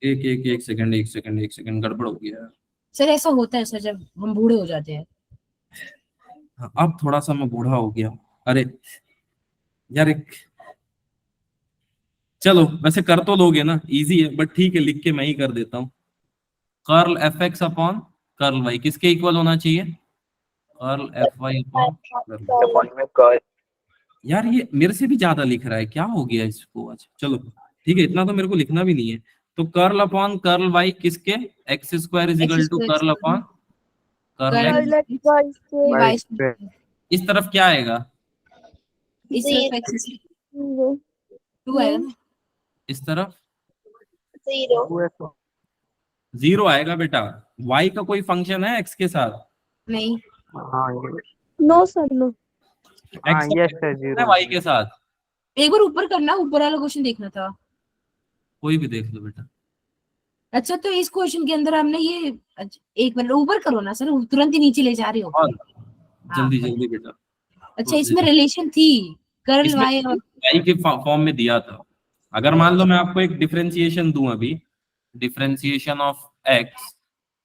एक सेकंड गड़बड़ हो गया है। सर ऐसा होता है सर जब हम बूढ़े हो जाते हैं। हाँ, अब थोड़ा सा मैं बूढ़ा हो गया। अरे यार एक, चलो वैसे कर तो लोगे ना, इजी है, बट ठीक है लिख के मैं ही कर देता हूँ। Curl F x upon curl y किसके इक्वल होना चाहिए? Curl f y upon curl. यार ये मेरे से भी ज्यादा लिख रहा है, क्या हो गया इसको आज? चलो ठीक है, इतना तो मेरे को लिखना भी नहीं है। तो कर्ल अपॉन कर्ल वाई किसके? X square is equal to curl upon curl x. y Well, इस तरफ क्या आएगा? इस तरफ x 2 आएगा ना? इस तरफ US जीरो आएगा बेटा। वाई का कोई फंक्शन है एक्स के साथ? नहीं no sir no. X yes sir, zero. Y के साथ? एक बार ऊपर करना, ऊपर वाला क्वेश्चन देखना था। कोई भी देख लो बेटा। अच्छा तो इस क्वेश्चन के अंदर हमने ये एक मिनट ऊपर करो ना सर, तुरंत ही नीचे ले जा रहे हो। और हाँ, जल्दी जल्दी बेटा। अच्छा इसमें रिलेशन थी कर्ल इसमें y और वाई के फॉर्म में दिया था। अगर मान लो मैं आपको एक डिफरेंशिएशन दूं अभी, differentiation of x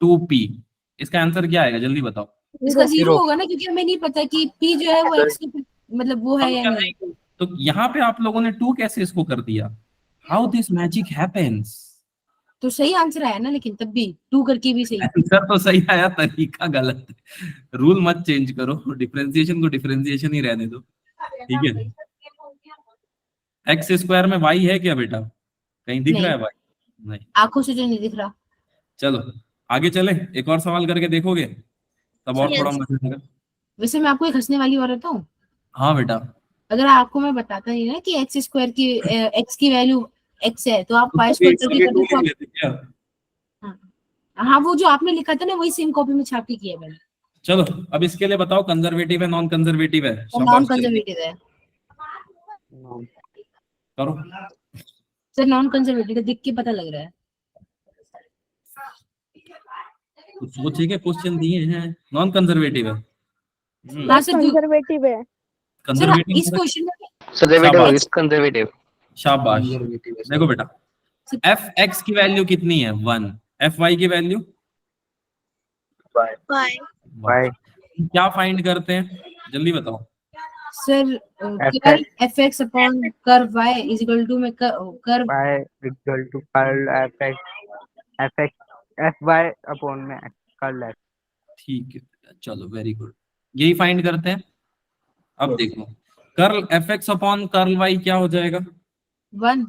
to p, इसका आंसर क्या आएगा जल्दी बताओ? इसका जीरो होगा ना, क्योंकि हमें नहीं पता कि p जो है वो x के मतलब वो है या नहीं। तो यहाँ पे आप लोगों ने टू कैसे इसको कर दिया? How this magic happens? तो सही आंसर आया ना, लेकिन तब भी 2 करके भी सही। आंसर तो सही आया, तरीका गलत है। रूल मत चेंज करो, डिफरेंशिएशन को डिफरेंशिएशन ही रहने दो, ठीक है? एक्स स्क्वायर में वाई है क्या बेटा? कहीं दिख रहा है वाई? नहीं। आंखों से जो नहीं दिख रहा। चलो आगे चले, एक और सवाल करके देखोगे तब और थोड़ा मजा आएगा। वैसे मैं आपको एक हंसने वाली बात बताऊं, हाँ बेटा। अगर आपको मैं बताता नहीं ना कि एक्स स्क्वायर की एक्स की वैल्यू एक्स है, तो आप y स्क्वायर करके कर दो। लेते क्या? हाँ वो जो आपने लिखा था ना वही सेम कॉपी में छाप के किया है मैंने। चलो अब इसके लिए बताओ, कंजर्वेटिव है नॉन कंजर्वेटिव है? और नॉन कंजर्वेटिव है करो। सर, नॉन कंजर्वेटिव दिख के पता लग रहा है। कुछ सोचे के क्वेश्चन दिए हैं, नॉन कंजर्वेटिव है। हाँ सर, कंजर्वेटिव है। सर कंजर्वेटिव इस क्वेश्चन में कंजर्वेटिव। शाबाश। देखो बेटा, एफ एक्स की वैल्यू कितनी है? 1। एफ वाई की वैल्यू Why? क्या फाइंड करते हैं जल्दी बताओ? Sir curl F x upon curve y is equal to में curve Y equal to curl fx fy upon में curl f. ठीक है, चलो वेरी गुड, यही फाइंड करते हैं। अब देखो, curl F x upon curl y क्या हो जाएगा? 1।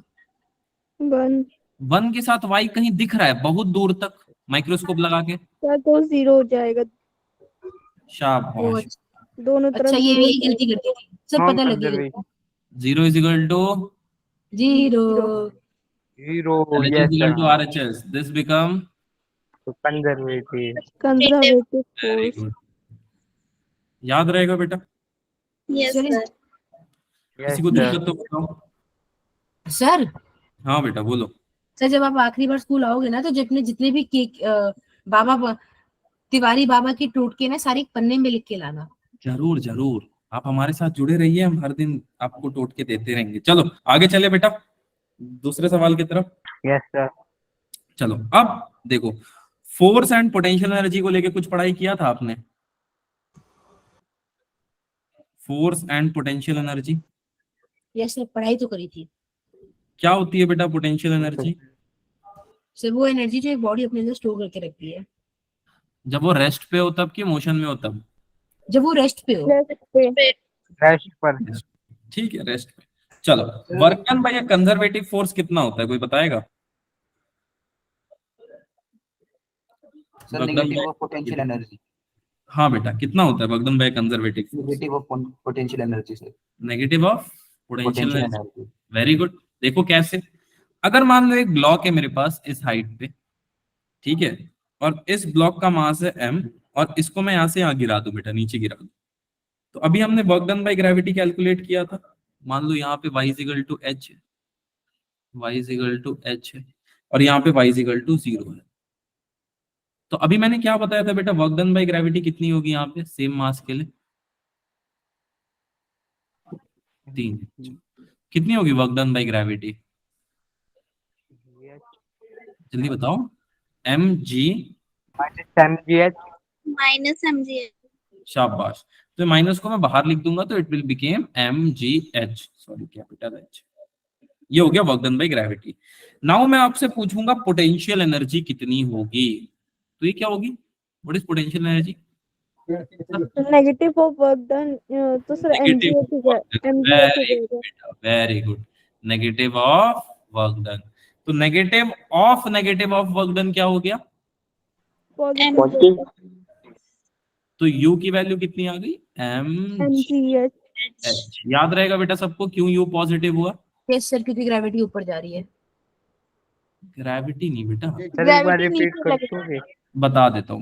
1 के साथ वाई कहीं दिख रहा है बहुत दूर तक माइक्रोस्कोप लगा के? तो जीरो हो जाएगा शाबाश। दोनों तरफ। अच्छा ये भी गलती कर दी थी, सब पता लग गया। Non-conservative. 0 is equal to zero. Zero. L Yes is equal to sir. RHS. This become So conservative. Conservative very force. good. याद रहेगा बेटा? Yes किसी को sir. दिक्कत तो बताओ। सर हाँ बेटा बोलो। सर जब आप आखिरी बार स्कूल आओगे ना, तो जितने भी केक तिवारी बाबा की टोटके ना सारे एक पन्ने में लिख के लाना। जरूर जरूर, आप हमारे साथ जुड़े रहिए, हम हर दिन आपको टोटके देते रहेंगे। चलो आगे चले बेटा, दूसरे सवाल की तरफ। Yes sir. चलो अब देखो, फोर्स एंड पोटेंशियल एनर्जी को लेके कुछ पढ़ाई किया था आपने? Force and potential energy yes sir, पढ़ाई तो करी थी। क्या होती है बेटा पोटेंशियल एनर्जी? सर वो एनर्जी जो एक बॉडी अपने अंदर स्टोर करके रखती है, जब वो रेस्ट पे हो तब कि मोशन में हो तब? जब वो रेस्ट पे हो। Rest पर. ठीक है, रेस्ट पे। चलो, work done by a conservative force कितना होता है, कोई बताएगा? Sir negative of potential energy. हाँ बेटा, कितना होता है work done by conservative force? Negative of potential energy sir. Negative of potential potential energy. Energy. Very good. देखो कैसे, अगर मान लो एक ब्लॉक है मेरे पास इस हाइट पे, ठीक है, और इस ब्लॉक का मास है m, और इसको मैं यहाँ से यहाँ गिरा दूं बेटा, नीचे गिरा दूं। तो अभी हमने work done by gravity calculate किया था, मान लो यहाँ पे y इक्वल टू h है, y इक्वल टू h है, और यहाँ पे y इक्वल टू 0 है। तो अभी मैंने क्या बताया था बेटा, वर्क डन बाय ग्रेविटी कितनी होगी यहाँ पे सेम मास के लिए? 3। कितनी होगी वर्क डन बाय ग्रेविटी, जल्दी बताओ? mg mgh minus mg। शाबाश। तो माइनस को मैं बाहर लिख दूंगा तो it will became mgh, sorry capital h। ये हो गया work done by gravity. Now मैं आपसे पूछूंगा पोटेंशियल एनर्जी कितनी होगी, तो ये क्या होगी? What is potential energy? Negative of work done, तो सर नेगेटिव mgh हो जाएगा, mgh हो जाएगा। Very good, negative of work done. तो नेगेटिव ऑफ वर्क डन क्या हो गया? पॉजिटिव तो u की वैल्यू कितनी आ गई? mgh। याद रहेगा बेटा सबको क्यों u पॉजिटिव हुआ? यस सर, क्योंकि ग्रेविटी ऊपर जा रही है। ग्रेविटी नहीं बेटा, सर एक बार Gravity रिपीट नीचे कर लगेगा। दोगे? बता देता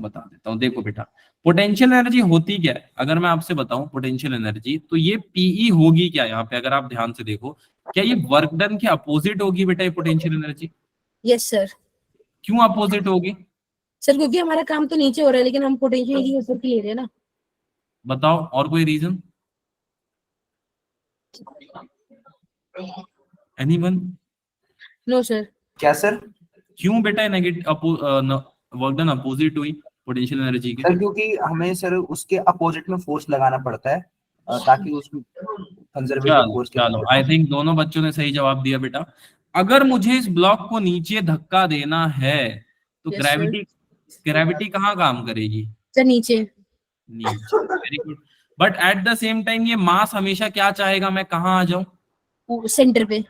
हूँ। देखो बेटा, पोटेंशियल एनर्जी होती क्या है, अगर मैं आपसे बताऊं पोटेंशियल एनर्जी, तो ये पीई होगी क्या यहाँ पे, अगर आप ध्यान से देखो, क्या ये वर्क डन के अपोजिट होगी बेटा ये पोटेंशियल एनर्जी? Yes sir. क्यों अपोजिट होगी? सर क्योंकि हमारा काम तो नीचे हो रहा है, लेकिन हम पोटेंशियल की ऊपर की ले रहे हैं ना। बताओ और कोई रीजन? एनीवन? No sir. क्या सर? क्यों बेटा नेगेटिव वर्क डन अपोजिट हुई पोटेंशियल एनर्जी के? सर क्योंकि हमें सर उसके अपोजिट में फोर्स लगाना पड़ता है ताकि उसमें कंजर्वेटिव फोर्स के चलो आई थिंक दोनों बच्चों ने सही जवाब दिया बेटा। अगर मुझे इस ब्लॉक को नीचे धक्का देना है तो Yes, sir. ग्रेविटी कहाँ काम करेगी? सर नीचे। नीचे। Very good. But at the same time ये मास हमेशा क्या चाहेगा, मैं कहाँ आ जाऊं? सेंटर पे।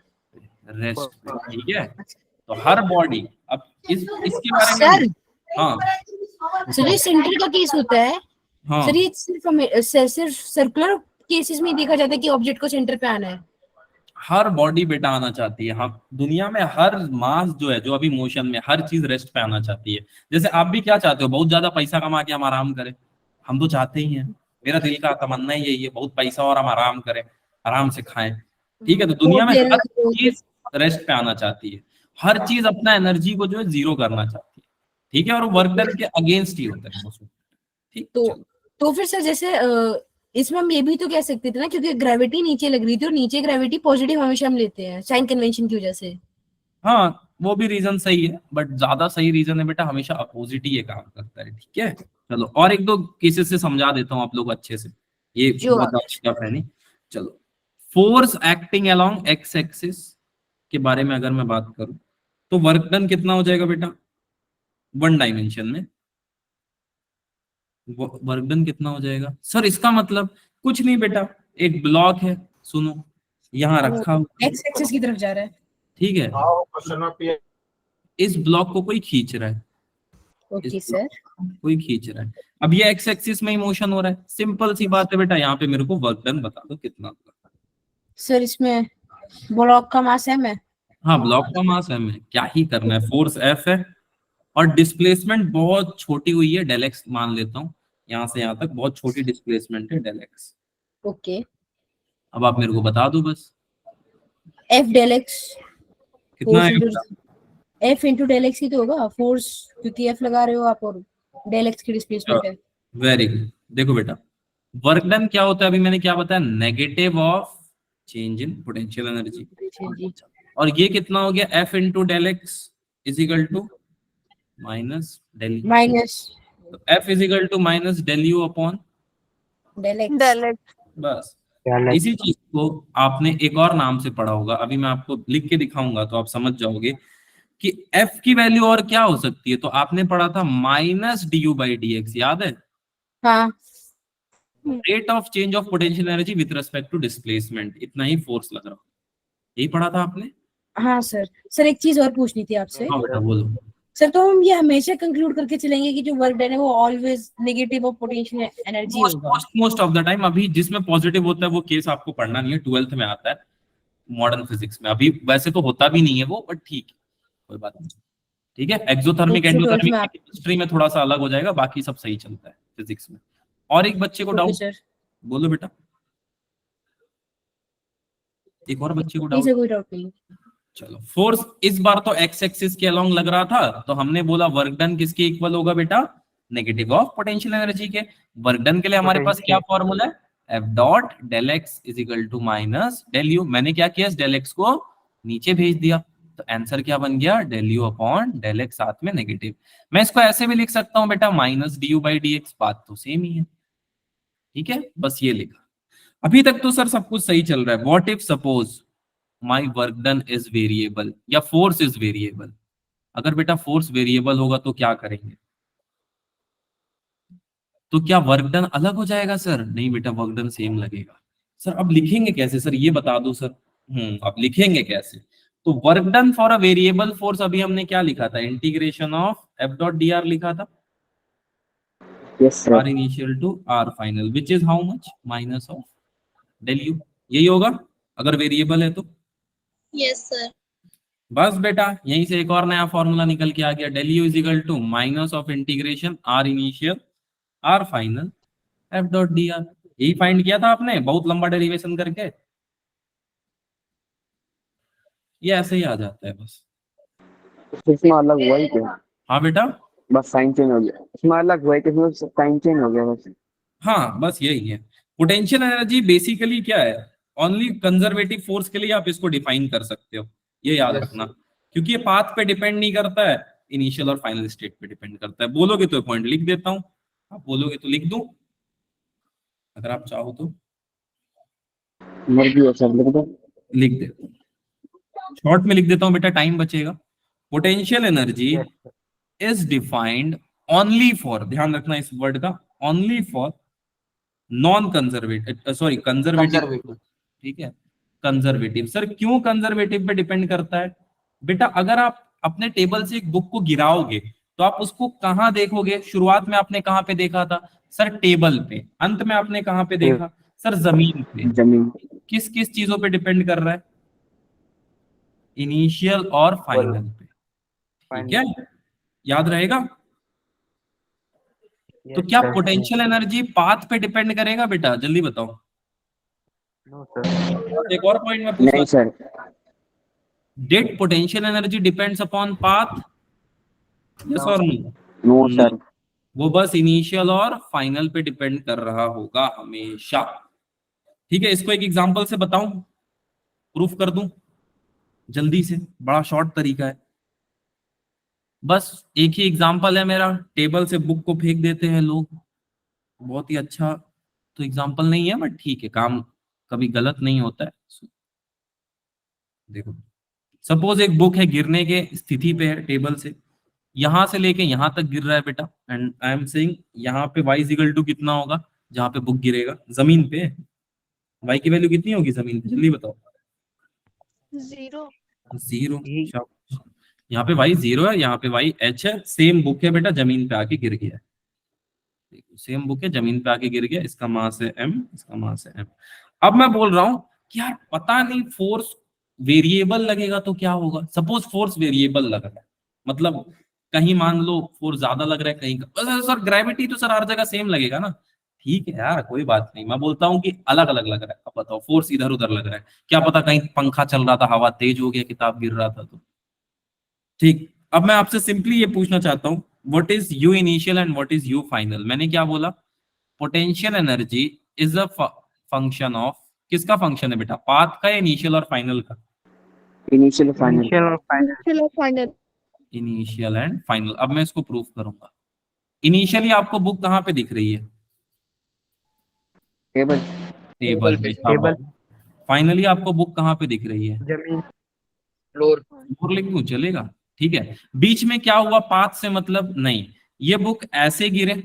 रेस्ट पे, ठीक है। तो हर बॉडी, अब इसके बारे सर में, हाँ सर ये सेंटर का केस होता है। हाँ सर ये सिर्फ सर्कुलर केसेस में ही देखा जाता है कि ऑब्जेक्ट को सेंटर पे आना है। हर बॉडी बेटा आना चाहती है, हाँ दुनिया में हर मास जो है, जो अभी मोशन में, हर चीज रेस्ट पे आना चाहती है। जैसे आप भी क्या चाहते हो, बहुत ज्यादा पैसा कमा के हम आराम करें, हम तो चाहते ही हैं, मेरा दिल का तमन्ना ही यही है, बहुत पैसा और हम आराम करें, आराम से खाएं, ठीक है। तो दुनिया में हर चीज रेस्ट पे आना चाहती है, हर चीज अपना एनर्जी को जो है जीरो करना चाहती है, ठीक है, और वर्क डन के अगेंस्ट ही होता है उसमें, ठीक। तो फिर सर जैसे इसमें हम ये भी तो कह सकते थे ना, क्योंकि ग्रेविटी नीचे लग रही थी और नीचे ग्रेविटी पॉजिटिव हमेशा हम लेते हैं साइन कन्वेंशन की वजह से। हाँ वो भी रीजन सही है, बट ज्यादा सही रीजन है बेटा हमेशा अपोजिट ही ये काम करता है, ठीक है। चलो और एक दो केसेस से समझा देता हूँ आप लोग अच्छे से, ये बहुत अच्छा है नहीं। चलो force acting along x axis के बारे में अगर मैं बात करूं तो वर्क डन कितना हो जाएगा बेटा वन डायमेंशन में? वर्क डन कितना हो जाएगा सर? इसका मतलब कुछ नहीं बेटा, एक ब्लॉक है, सुनो यहाँ रखा हुआ, एक्स एक्सिस की तरफ जा रहा है, ठीक है, इस ब्लॉक को कोई खींच रहा है, ओके सर। कोई खींच रहा है, अब ये एक्स एक्सिस में ही मोशन हो रहा है, सिंपल सी बात है बेटा, यहाँ पे मेरे को वर्क डन बता दो कितना होगा। सर इसमें ब्लॉक का मास m है। हाँ ब्लॉक का मास m है, क्या ही करना है, फोर्स F है और डिस्प्लेसमेंट बहुत छोटी हुई है, डेल एक्स मान लेता हूँ, यहाँ से यहाँ तक बहुत छोटी डिस्प्लेसमेंट है, डेल एक्स। ओके, अब आप मेरे को बता दो बस f डेल एक्स कितना है। f इंटू डेल एक्स ही तो होगा फोर्स, क्योंकि f लगा रहे हो आप और डेल एक्स की डिस्प्लेसमेंट है। Very good. देखो बेटा वर्क डन क्या होता है, अभी मैंने क्या बताया, negative of change in potential energy, और ये कितना हो गया, F into del x is equal to minus del minus F is equal to minus del u upon del x. बस इसी चीज को आपने एक और नाम से पढ़ा होगा, अभी मैं आपको लिख के दिखाऊंगा तो आप समझ जाओगे कि F की वैल्यू और क्या हो सकती है। तो आपने पढ़ा था minus D you by D x, याद है? हाँ rate of change of potential energy with respect to displacement, इतना ही फोर्स लग रहा है, यही पढ़ा था आपने? हाँ सर एक चीज और पूछनी थी आपसे। हाँ बेटा बोलो। सर तो हम ये हमेशा कंक्लूड करके चलेंगे कि जो वर्क डन है वो always negative of potential energy होगा? मोस्ट ऑफ द टाइम, अभी जिसमें पॉजिटिव होता है वो केस आपको पढ़ना नहीं है, 12th में आता है मॉडर्न फिजिक्स में, अभी वैसे तो होता भी नहीं है वो, बट ठीक है कोई बात नहीं, ठीक है, एक्सोथर्मिक 1 से 12 एंडोथर्मिक में आप केमिस्ट्री में थोड़ा सा अलग हो जाएगा, बाकी सब सही चलता है फिजिक्स में। और एक बच्चे को ओके डाउट, सर, बोलो बेटा, एक और बच्चे को नहीं डाउट। सर कोई डाउट नहीं। चलो, फोर्स इस बार तो एक्स एक्सिस के अलोंग लग रहा था, तो हमने बोला वर्क डन किसके इक्वल होगा बेटा, नेगेटिव ऑफ पोटेंशियल एनर्जी के। वर्क डन के लिए हमारे पास क्या Potential. फॉर्मूला है, f dot del x is equal to minus del u. मैंने क्या किया, डेल एक्स को नीचे भेज दिया, तो आंसर क्या बन गया, del u upon del x, साथ में नेगेटिव। मैं इसको ऐसे भी लिख सकता हूं बेटा, minus D you by D x, बात तो सेम ही है। ठीक है, बस ये लिखा। अभी तक तो सर सब कुछ सही चल रहा है। What if suppose my work done is variable या फोर्स इज वेरिएबल। अगर बेटा फोर्स वेरिएबल होगा तो क्या करेंगे, तो क्या वर्क डन अलग हो जाएगा सर, नहीं बेटा वर्क डन सेम लगेगा। सर अब लिखेंगे कैसे सर, ये बता दो सर। अब लिखेंगे कैसे, तो work done for a variable force अभी हमने क्या लिखा था, integration of f dot d r लिखा था, yes sir. R initial to r final which is how much, minus of del u. यही होगा अगर वेरिएबल है तो। Yes sir. बस बेटा यहीं से एक और नया फॉर्मूला निकल के आ गया, del u is equal to minus of integration r initial r final f dot d r. यही फाइंड किया था आपने बहुत लंबा डेरिवेशन करके, ये ऐसे ही आ जाता है बस। इसमें अलग हुआ ही क्या, हाँ बेटा, बस साइन चेंज हो गया, इसमें अलग हुआ है कि इसमें साइन चेंज हो गया बस। हाँ बस यही है। पोटेंशियल एनर्जी बेसिकली क्या है, ओनली कंजर्वेटिव फोर्स के लिए आप इसको डिफाइन कर सकते हो, ये याद Yes. रखना, क्योंकि ये पाथ पे डिपेंड नहीं करता है, इनिशियल और फाइनल स्टेट पे डिपेंड करता है। बोलोगे तो पॉइंट लिख देता हूं, आप बोलोगे तो लिख दूं, अगर आप चाहो तो मर्जी है सर, लिख दो। लिख देता हूं, शॉर्ट में लिख देता हूं बेटा, टाइम बचेगा। Potential energy Yes, sir. Is defined only for, ध्यान रखना इस वर्ड का, only for non conservative, sorry conservative. Conservative. ठीक है, कंजर्वेटिव। सर क्यों कंजर्वेटिव पे डिपेंड करता है बेटा, अगर आप अपने टेबल से एक बुक को गिराओगे तो आप उसको कहां देखोगे, शुरुआत में आपने कहां पे देखा था सर, टेबल पे, अंत में आपने कहां पे देखा सर, जमीन पे। जमीन। किस किस चीजों पे डिपेंड कर रहा है, इनिशियल और फाइनल पे। ठीक है, याद रहेगा। तो Yes, क्या sir. पोटेंशियल एनर्जी पाथ पे डिपेंड करेगा बेटा, जल्दी बताओ। No, sir. और एक और पॉइंट मैं पूछना, नहीं sir. Did potential energy depends upon path, yes और नो? No sir. वो बस इनिशियल और फाइनल पे डिपेंड कर रहा होगा हमेशा। ठीक है, इसको एक एग्जांपल से बताऊं, प्रूफ कर दूं जल्दी से, बड़ा शॉर्ट तरीका है। बस एक ही एग्जांपल है मेरा, टेबल से बुक को फेंक देते हैं लोग, बहुत ही अच्छा तो एग्जांपल नहीं है बट ठीक है, काम कभी गलत नहीं होता है। देखो सपोज एक बुक है, गिरने के स्थिति पे है टेबल से, यहां से लेके यहां तक गिर रहा है बेटा, एंड आई एम सेइंग यहाँ पे y इक्वल टू कितना होगा, जहां पे बुक गिरेगा जमीन पे, y की वैल्यू कितनी होगी जमीन पे, जल्दी बताओ। 0। 0। जी। यहाँ पे y 0 है, यहाँ पे y h है, सेम बुक है बेटा, जमीन पे आके गिर गया है। देखो सेम बुक है, जमीन पे आके गिर गया, इसका मास है m, इसका मास है m। अब मैं बोल रहा हूं कि यार पता नहीं फोर्स वेरिएबल लगेगा तो क्या होगा। सपोज फोर्स वेरिएबल लग रहा है, मतलब कहीं मान लो फोर्स ज्यादा लग रहा है, कहीं सर ग्रेविटी तो सर हर जगह सेम लगेगा ना। ठीक है यार कोई बात नहीं, मैं बोलता हूँ कि अलग अलग लग रहा है। अब बताओ फोर्स इधर उधर लग रहा है, क्या पता कहीं पंखा चल रहा था, हवा तेज हो गया, किताब गिर रहा था तो। ठीक, अब मैं आपसे सिंपली ये पूछना चाहता हूँ, what is you initial and what is you final. मैंने क्या बोला, potential energy is a function of, किसका फंक्शन है बेटा, पाथ का या इनिशियल और फाइनल का? Initial final. Initial और final. चलो फाइनल। Initial and final. अब मैं इसको प्रूफ करूंगा। इनिशियली आपको बुक कहाँ पे दिख रही है, टेबल। टेबल पे। टेबल. फाइनली आपको बुक कहाँ पे दिख रही है, जमीन. फ्लोर। और लिख दूं चलेगा। ठीक है, बीच में क्या हुआ, पाथ से मतलब नहीं, ये बुक ऐसे गिरे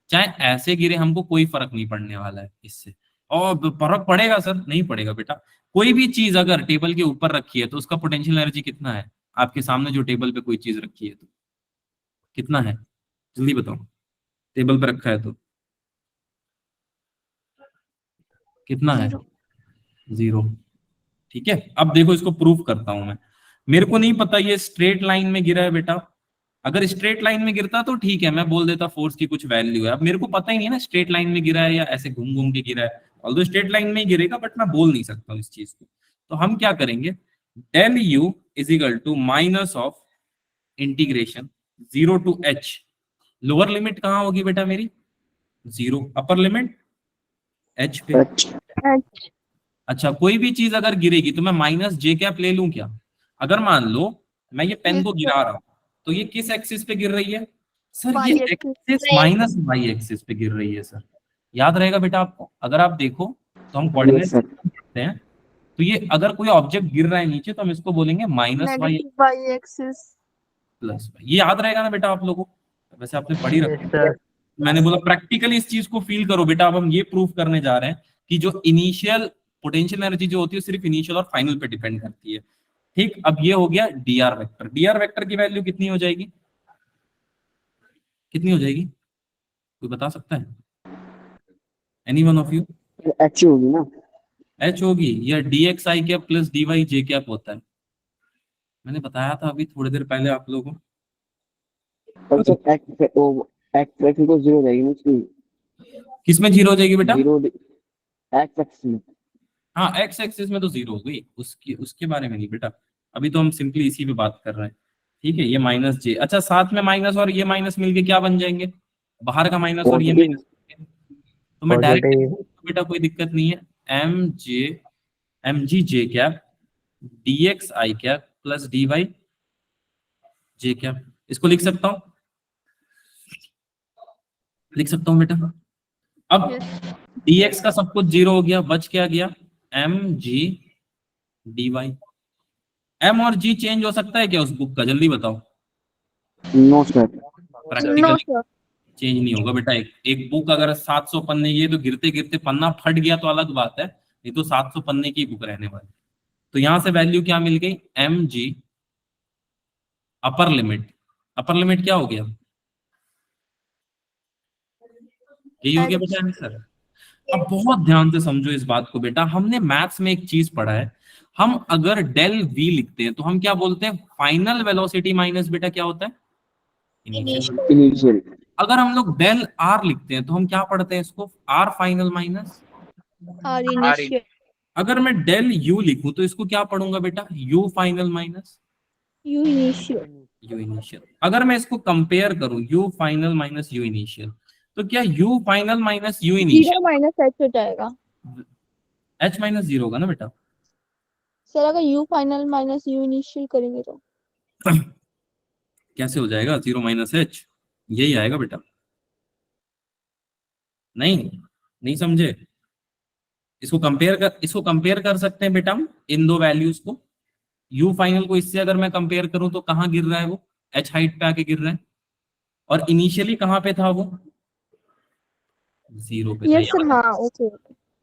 चाहे ऐसे गिरे, हमको कोई फर्क नहीं पड़ने वाला है इससे। और फर्क पड़ेगा सर, नहीं पड़ेगा बेटा। कोई भी चीज अगर टेबल के ऊपर रखी है तो उसका पोटेंशियल एनर्जी कितना है, आपके सामने जो टेबल पे कोई चीज रखी है तो कितना है, जल्दी बताओ। टेबल पे रखा है तो कितना है, 0। ठीक है, अब देखो इसको प्रूफ करता हूं मैं। मेरे को नहीं पता ये स्ट्रेट लाइन में गिरा है बेटा। अगर स्ट्रेट लाइन में गिरता तो ठीक है, मैं बोल देता फोर्स की कुछ वैल्यू है। अब मेरे को पता ही नहीं है ना स्ट्रेट लाइन में गिरा है या ऐसे घूम घूम के गिरा है। ऑल्दो स्ट्रेट लाइन में ही गिरेगा, बट मैं बोल नहीं सकता हूँ इस चीज को। तो हम क्या करेंगे, del u is equal to minus of integration 0 to h। Lower limit कहाँ होगी बेटा मेरी, 0। अपर लिमिट h पे। H अच्छा, कोई भी चीज अगर गिरेगी तो मैं माइनस जे कैप ले लूं क्या? अगर मान लो मैं ये पेन को गिरा रहा हूं, तो ये किस एक्सिस पे गिर रही है सर? ये Y axis। Axis minus y axis पे गिर रही है सर। याद रहेगा बेटा आपको। अगर आप देखो तो हम कोऑर्डिनेट Yes, sir. करते हैं, तो ये अगर कोई ऑब्जेक्ट गिर रहा है नीचे तो हम इसको बोलेंगे minus y Negative Y axis। Plus y. ये याद रहेगा ना बेटा आप लोगों को? वैसे आपने पढ़ी Yes, रखी sir. है। मैंने बोला प्रैक्टिकली इस चीज को फील करो बेटा। अब हम ये प्रूव करने जा रहे हैं कि जो इनिशियल पोटेंशियल एनर्जी जो होती है सिर्फ इनिशियल और फाइनल पे डिपेंड करती है। ठीक, अब ये हो गया D R vector. D R vector की वैल्यू कितनी हो जाएगी, कितनी हो जाएगी, कोई बता सकता है? Any one of you? H होगी ना? एच होगी, या डी एक्स आई कैप प्लस डी वाई जे कैप होता है। मैंने बताया था अभी थोड़ी देर पहले आप लोगों को। और सर X वैक्टर तो 0 हो जाएगी ना इसकी? किसमें जीरो हो जाएगी बेटा? 0 X एक्सिस में। हाँ, एक्स एक्सिस में तो 0 हो गई, उसके बारे में नहीं बेटा। अभी तो हम सिंपली इसी पे बात कर रहे हैं। ठीक है, ये माइनस जे। अच्छा, साथ में माइनस और ये माइनस मिलके क्या बन जाएंगे, बाहर का माइनस और ये Positive। माइनस। तो मैं डायरेक्ट Positive. बेटा कोई दिक्कत नहीं है। एम जी जे कैप डी एक्स आई कैप प्लस डी वाई जे कैप, इसको लिख सकता हूँ, लिख सकता हूँ बेटा। अब dx का सब कुछ 0 हो गया, बच क्या गया, m g d y. M और जी चेंज हो सकता है क्या उस बुक का, जल्दी बताओ? No sir. No practically sir। चेंज नहीं होगा बेटा। एक बुक अगर 700 पन्ने की है तो गिरते गिरते पन्ना फट गया तो अलग बात है, नहीं तो 700 पन्ने की बुक रहने वाली। तो यहां से वैल्यू क्या मिल गई, m g upper limit. Upper limit क्या हो गया, यही हो गया बेटा आंसर। अब बहुत ध्यान से समझो इस बात को बेटा। हमने मैथ्स में एक चीज पढ़ा है, हम अगर डेल वी लिखते हैं तो हम क्या बोलते हैं, फाइनल वेलोसिटी माइनस बेटा क्या होता है, इनिशियल। इनिशियल। अगर हम लोग डेल आर लिखते हैं तो हम क्या पढ़ते हैं इसको, r final minus. R initial। अगर मैं डेल यू लिखूं तो इसको क्या पढ़ूंगा बेटा, you final minus U initial। You initial. अगर मैं इसको कंपेयर करूं, you final minus you initial, तो क्या you final minus you 0 initial minus H हो जाएगा एच माइनस 0 होगा ना बेटा? सर। अगर U final minus U initial करेंगे तो कैसे हो जाएगा 0 माइनस एच, यही आएगा बेटा। नहीं समझे? इसको कंपेयर कर सकते हैं बेटा हम इन दो वैल्यूज को। यू फाइनल को इससे अगर मैं कंपेयर करूं तो कहां गिर रहा है वो, एच हाइट पे आके गिर रहा है। और इनिशियली कहां पे था वो, 0 पे था। Yes sir. हाँ ओके।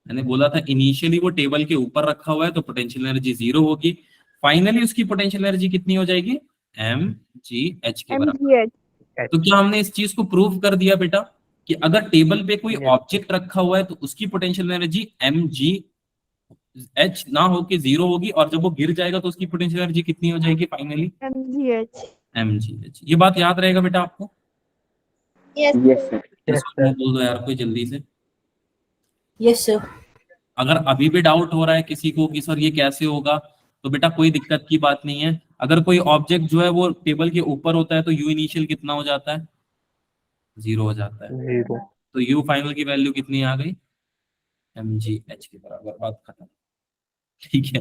मैंने बोला था इनिशियली वो टेबल के ऊपर रखा हुआ है तो पोटेंशियल एनर्जी 0 होगी। फाइनली उसकी पोटेंशियल एनर्जी कितनी हो जाएगी, एम जी एच के बराबर। MGH। तो क्या हमने इस चीज को प्रूव कर दिया बेटा कि अगर टेबल पे कोई Yes. ऑब्जेक्ट रखा हुआ है तो उसकी potential energy m g h ना होके 0 होगी, और जब वो गिर जाएगा तो उसकी पोटेंशियल एनर्जी कितनी हो जाएगी finally, MGH। M g h. ये बात याद रहेगा बेटा आपको? Yes, yes sir. Yes, इसको बोल दो यार कोई जल्दी से। Yes sir. अगर अभी भी डाउट हो रहा है किसी को कि सर ये कैसे होगा, तो बेटा कोई दिक्कत की बात नहीं है। अगर कोई ऑब्जेक्ट जो है वो टेबल के ऊपर होता है तो यू इनिशियल कितना हो जाता है, 0 हो जाता है। 0. तो यू फाइनल की वैल्यू कितनी आ गई, एम जी एच के बराबर। बात खत्म। ठीक है,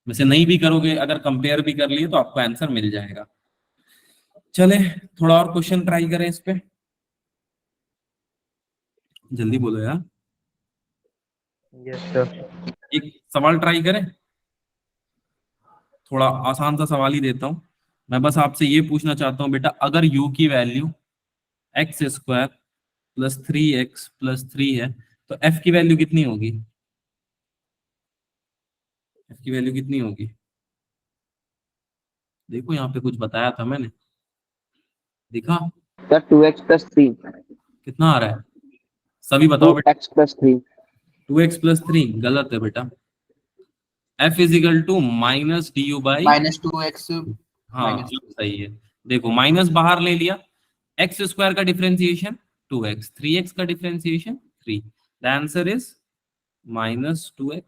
वैसे नहीं भी करोगे, अगर कंपेयर भी कर लिए तो आपको आंसर मिल जाएगा। चले थोड़ा और क्वेश्चन ट्राई करें इस पे, जल्दी बोलो यार। Yes, sir. एक सवाल ट्राई करें, थोड़ा आसान सा सवाल ही देता हूं। मैं बस आपसे ये पूछना चाहता हूं बेटा, अगर u की value x square plus 3x plus 3 है तो f की वैल्यू कितनी होगी, f की वैल्यू कितनी होगी? देखो यहाँ पे कुछ बताया था मैंने, देखा सर 2x प्लस 3। कितना आ रहा है, सभी बताओ बेटा। 2x plus 3। 2x प्लस 3 गलत है बेटा। f is equal to minus D you by, -2x हाँ minus अब सही है, देखो माइनस बाहर ले लिया, एक्स स्क्वायर का डिफरेंशिएशन 2x, 3x का differentiation 3, the answer is -2x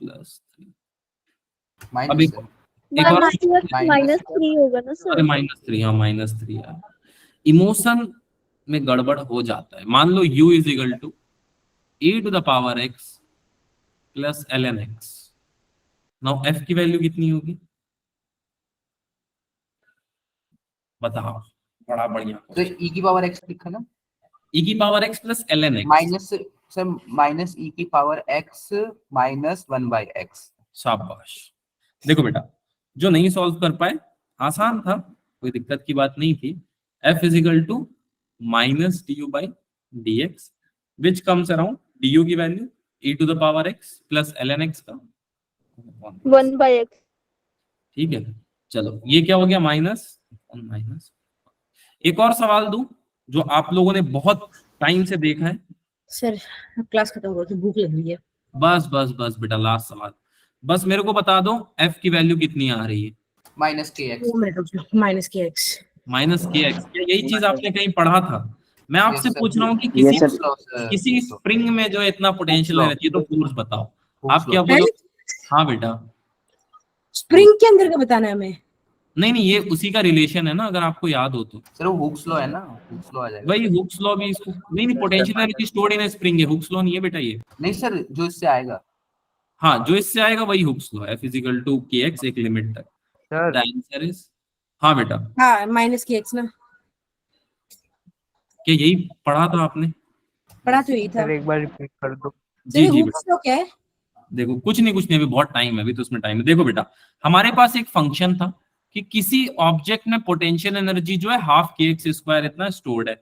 plus 3। minus अभी एक और -3 होगा ना अरे सर? -3, हाँ -3 यार, इमोशन में गड़बड़ हो जाता है। मान लो u is equal to e to the power x plus ln x, now f की वैल्यू कितनी होगी बताओ, बड़ा बढ़िया, तो e की पावर x लिखा ना, e की power x plus ln x, minus sir minus e की पावर x माइनस 1/x। शाबाश। देखो बेटा, जो नहीं सॉल्व कर पाए, आसान था, कोई दिक्कत की बात नहीं थी। f is equal to minus D you by D X, which comes around D U की value e to the power x plus ln x का 1/x। ठीक है, चलो ये क्या हो गया, माइनस माइनस। एक और सवाल दूं जो आप लोगों ने बहुत टाइम से देखा है, सर क्लास खत्म हो गई, भूख लग रही है। बस बस बस बेटा, लास्ट सवाल, बस मेरे को बता दो f की वैल्यू कितनी आ रही है, -kx। 2 मिनट रुक जाओ, -kx। माइनस के एक्स। यही चीज आपने कहीं पढ़ा था, मैं आपसे Yes, sir. पूछ रहा हूँ कि Yes, किसी sir. किसी स्प्रिंग में जो इतना पोटेंशियल law. रहती है, तो फोर्स बताओ, Hooke's आप क्या law. बोलो? हाँ बेटा, स्प्रिंग के अंदर का बताना है हमें। नहीं नहीं, ये उसी का रिलेशन है ना, अगर आपको याद हो तो। सर वो हुक्स लॉ है ना, हुक्स लॉ आ जाएगा। वही हुक्स लॉ भी इसको, नहीं नहीं, potential energy stored in spring है, हुक्स लॉ नहीं है बेटा ये। नहीं सर, जो इससे आएगा। हाँ, जो इससे आएगा वही हुक्स लॉ है, F इक्वल टू के एक्स एक लिमिट तक। सर द आंसर इज, हाँ बेटा, हाँ -kx ना, क्या यही पढ़ा था आपने? पढ़ा तो यही था। सर एक बार रिपीट कर दो। जी जी हुक्स लॉ क्या है? देखो कुछ नहीं अभी बहुत टाइम है, अभी तो उसमें टाइम है। देखो बेटा, हमारे पास एक फंक्शन था कि किसी ऑब्जेक्ट में पोटेंशियल एनर्जी जो है हाफ के एक्स स्क्वायर इतना स्टोर्ड है,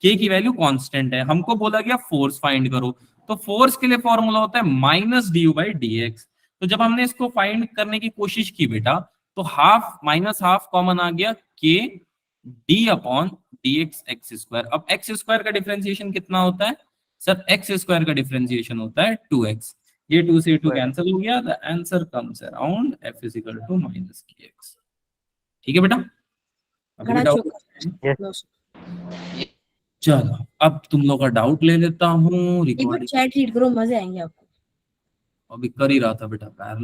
के की वैल्यू कांस्टेंट है, हमको बोला गया फोर्स फाइंड करो, तो फोर्स के लिए फॉर्मूला होता है minus D you by D x. तो जब हमने इसको फाइंड करने की कोशिश की बेटा, तो हाफ माइनस हाफ कॉमन आ गया, के D upon D x x square. अब एक्स स्क्वायर का डिफरेंशिएशन कितना होता है सर? एक्स स्क्वायर का डिफरेंशिएशन होता है 2x, ये 2 से 2 कैंसिल हो गया, the answer comes around f is equal to minus kx। ठीक है बेटा, अभी घड़ा डाउट? चौका। चलो अब तुम लोग का डाउट ले लेता हूँ, एक बार रिकॉर्डिंग चैट रीड करो, मजे आएंगे आपको। अभी कर ही रहा था बेटा, पैर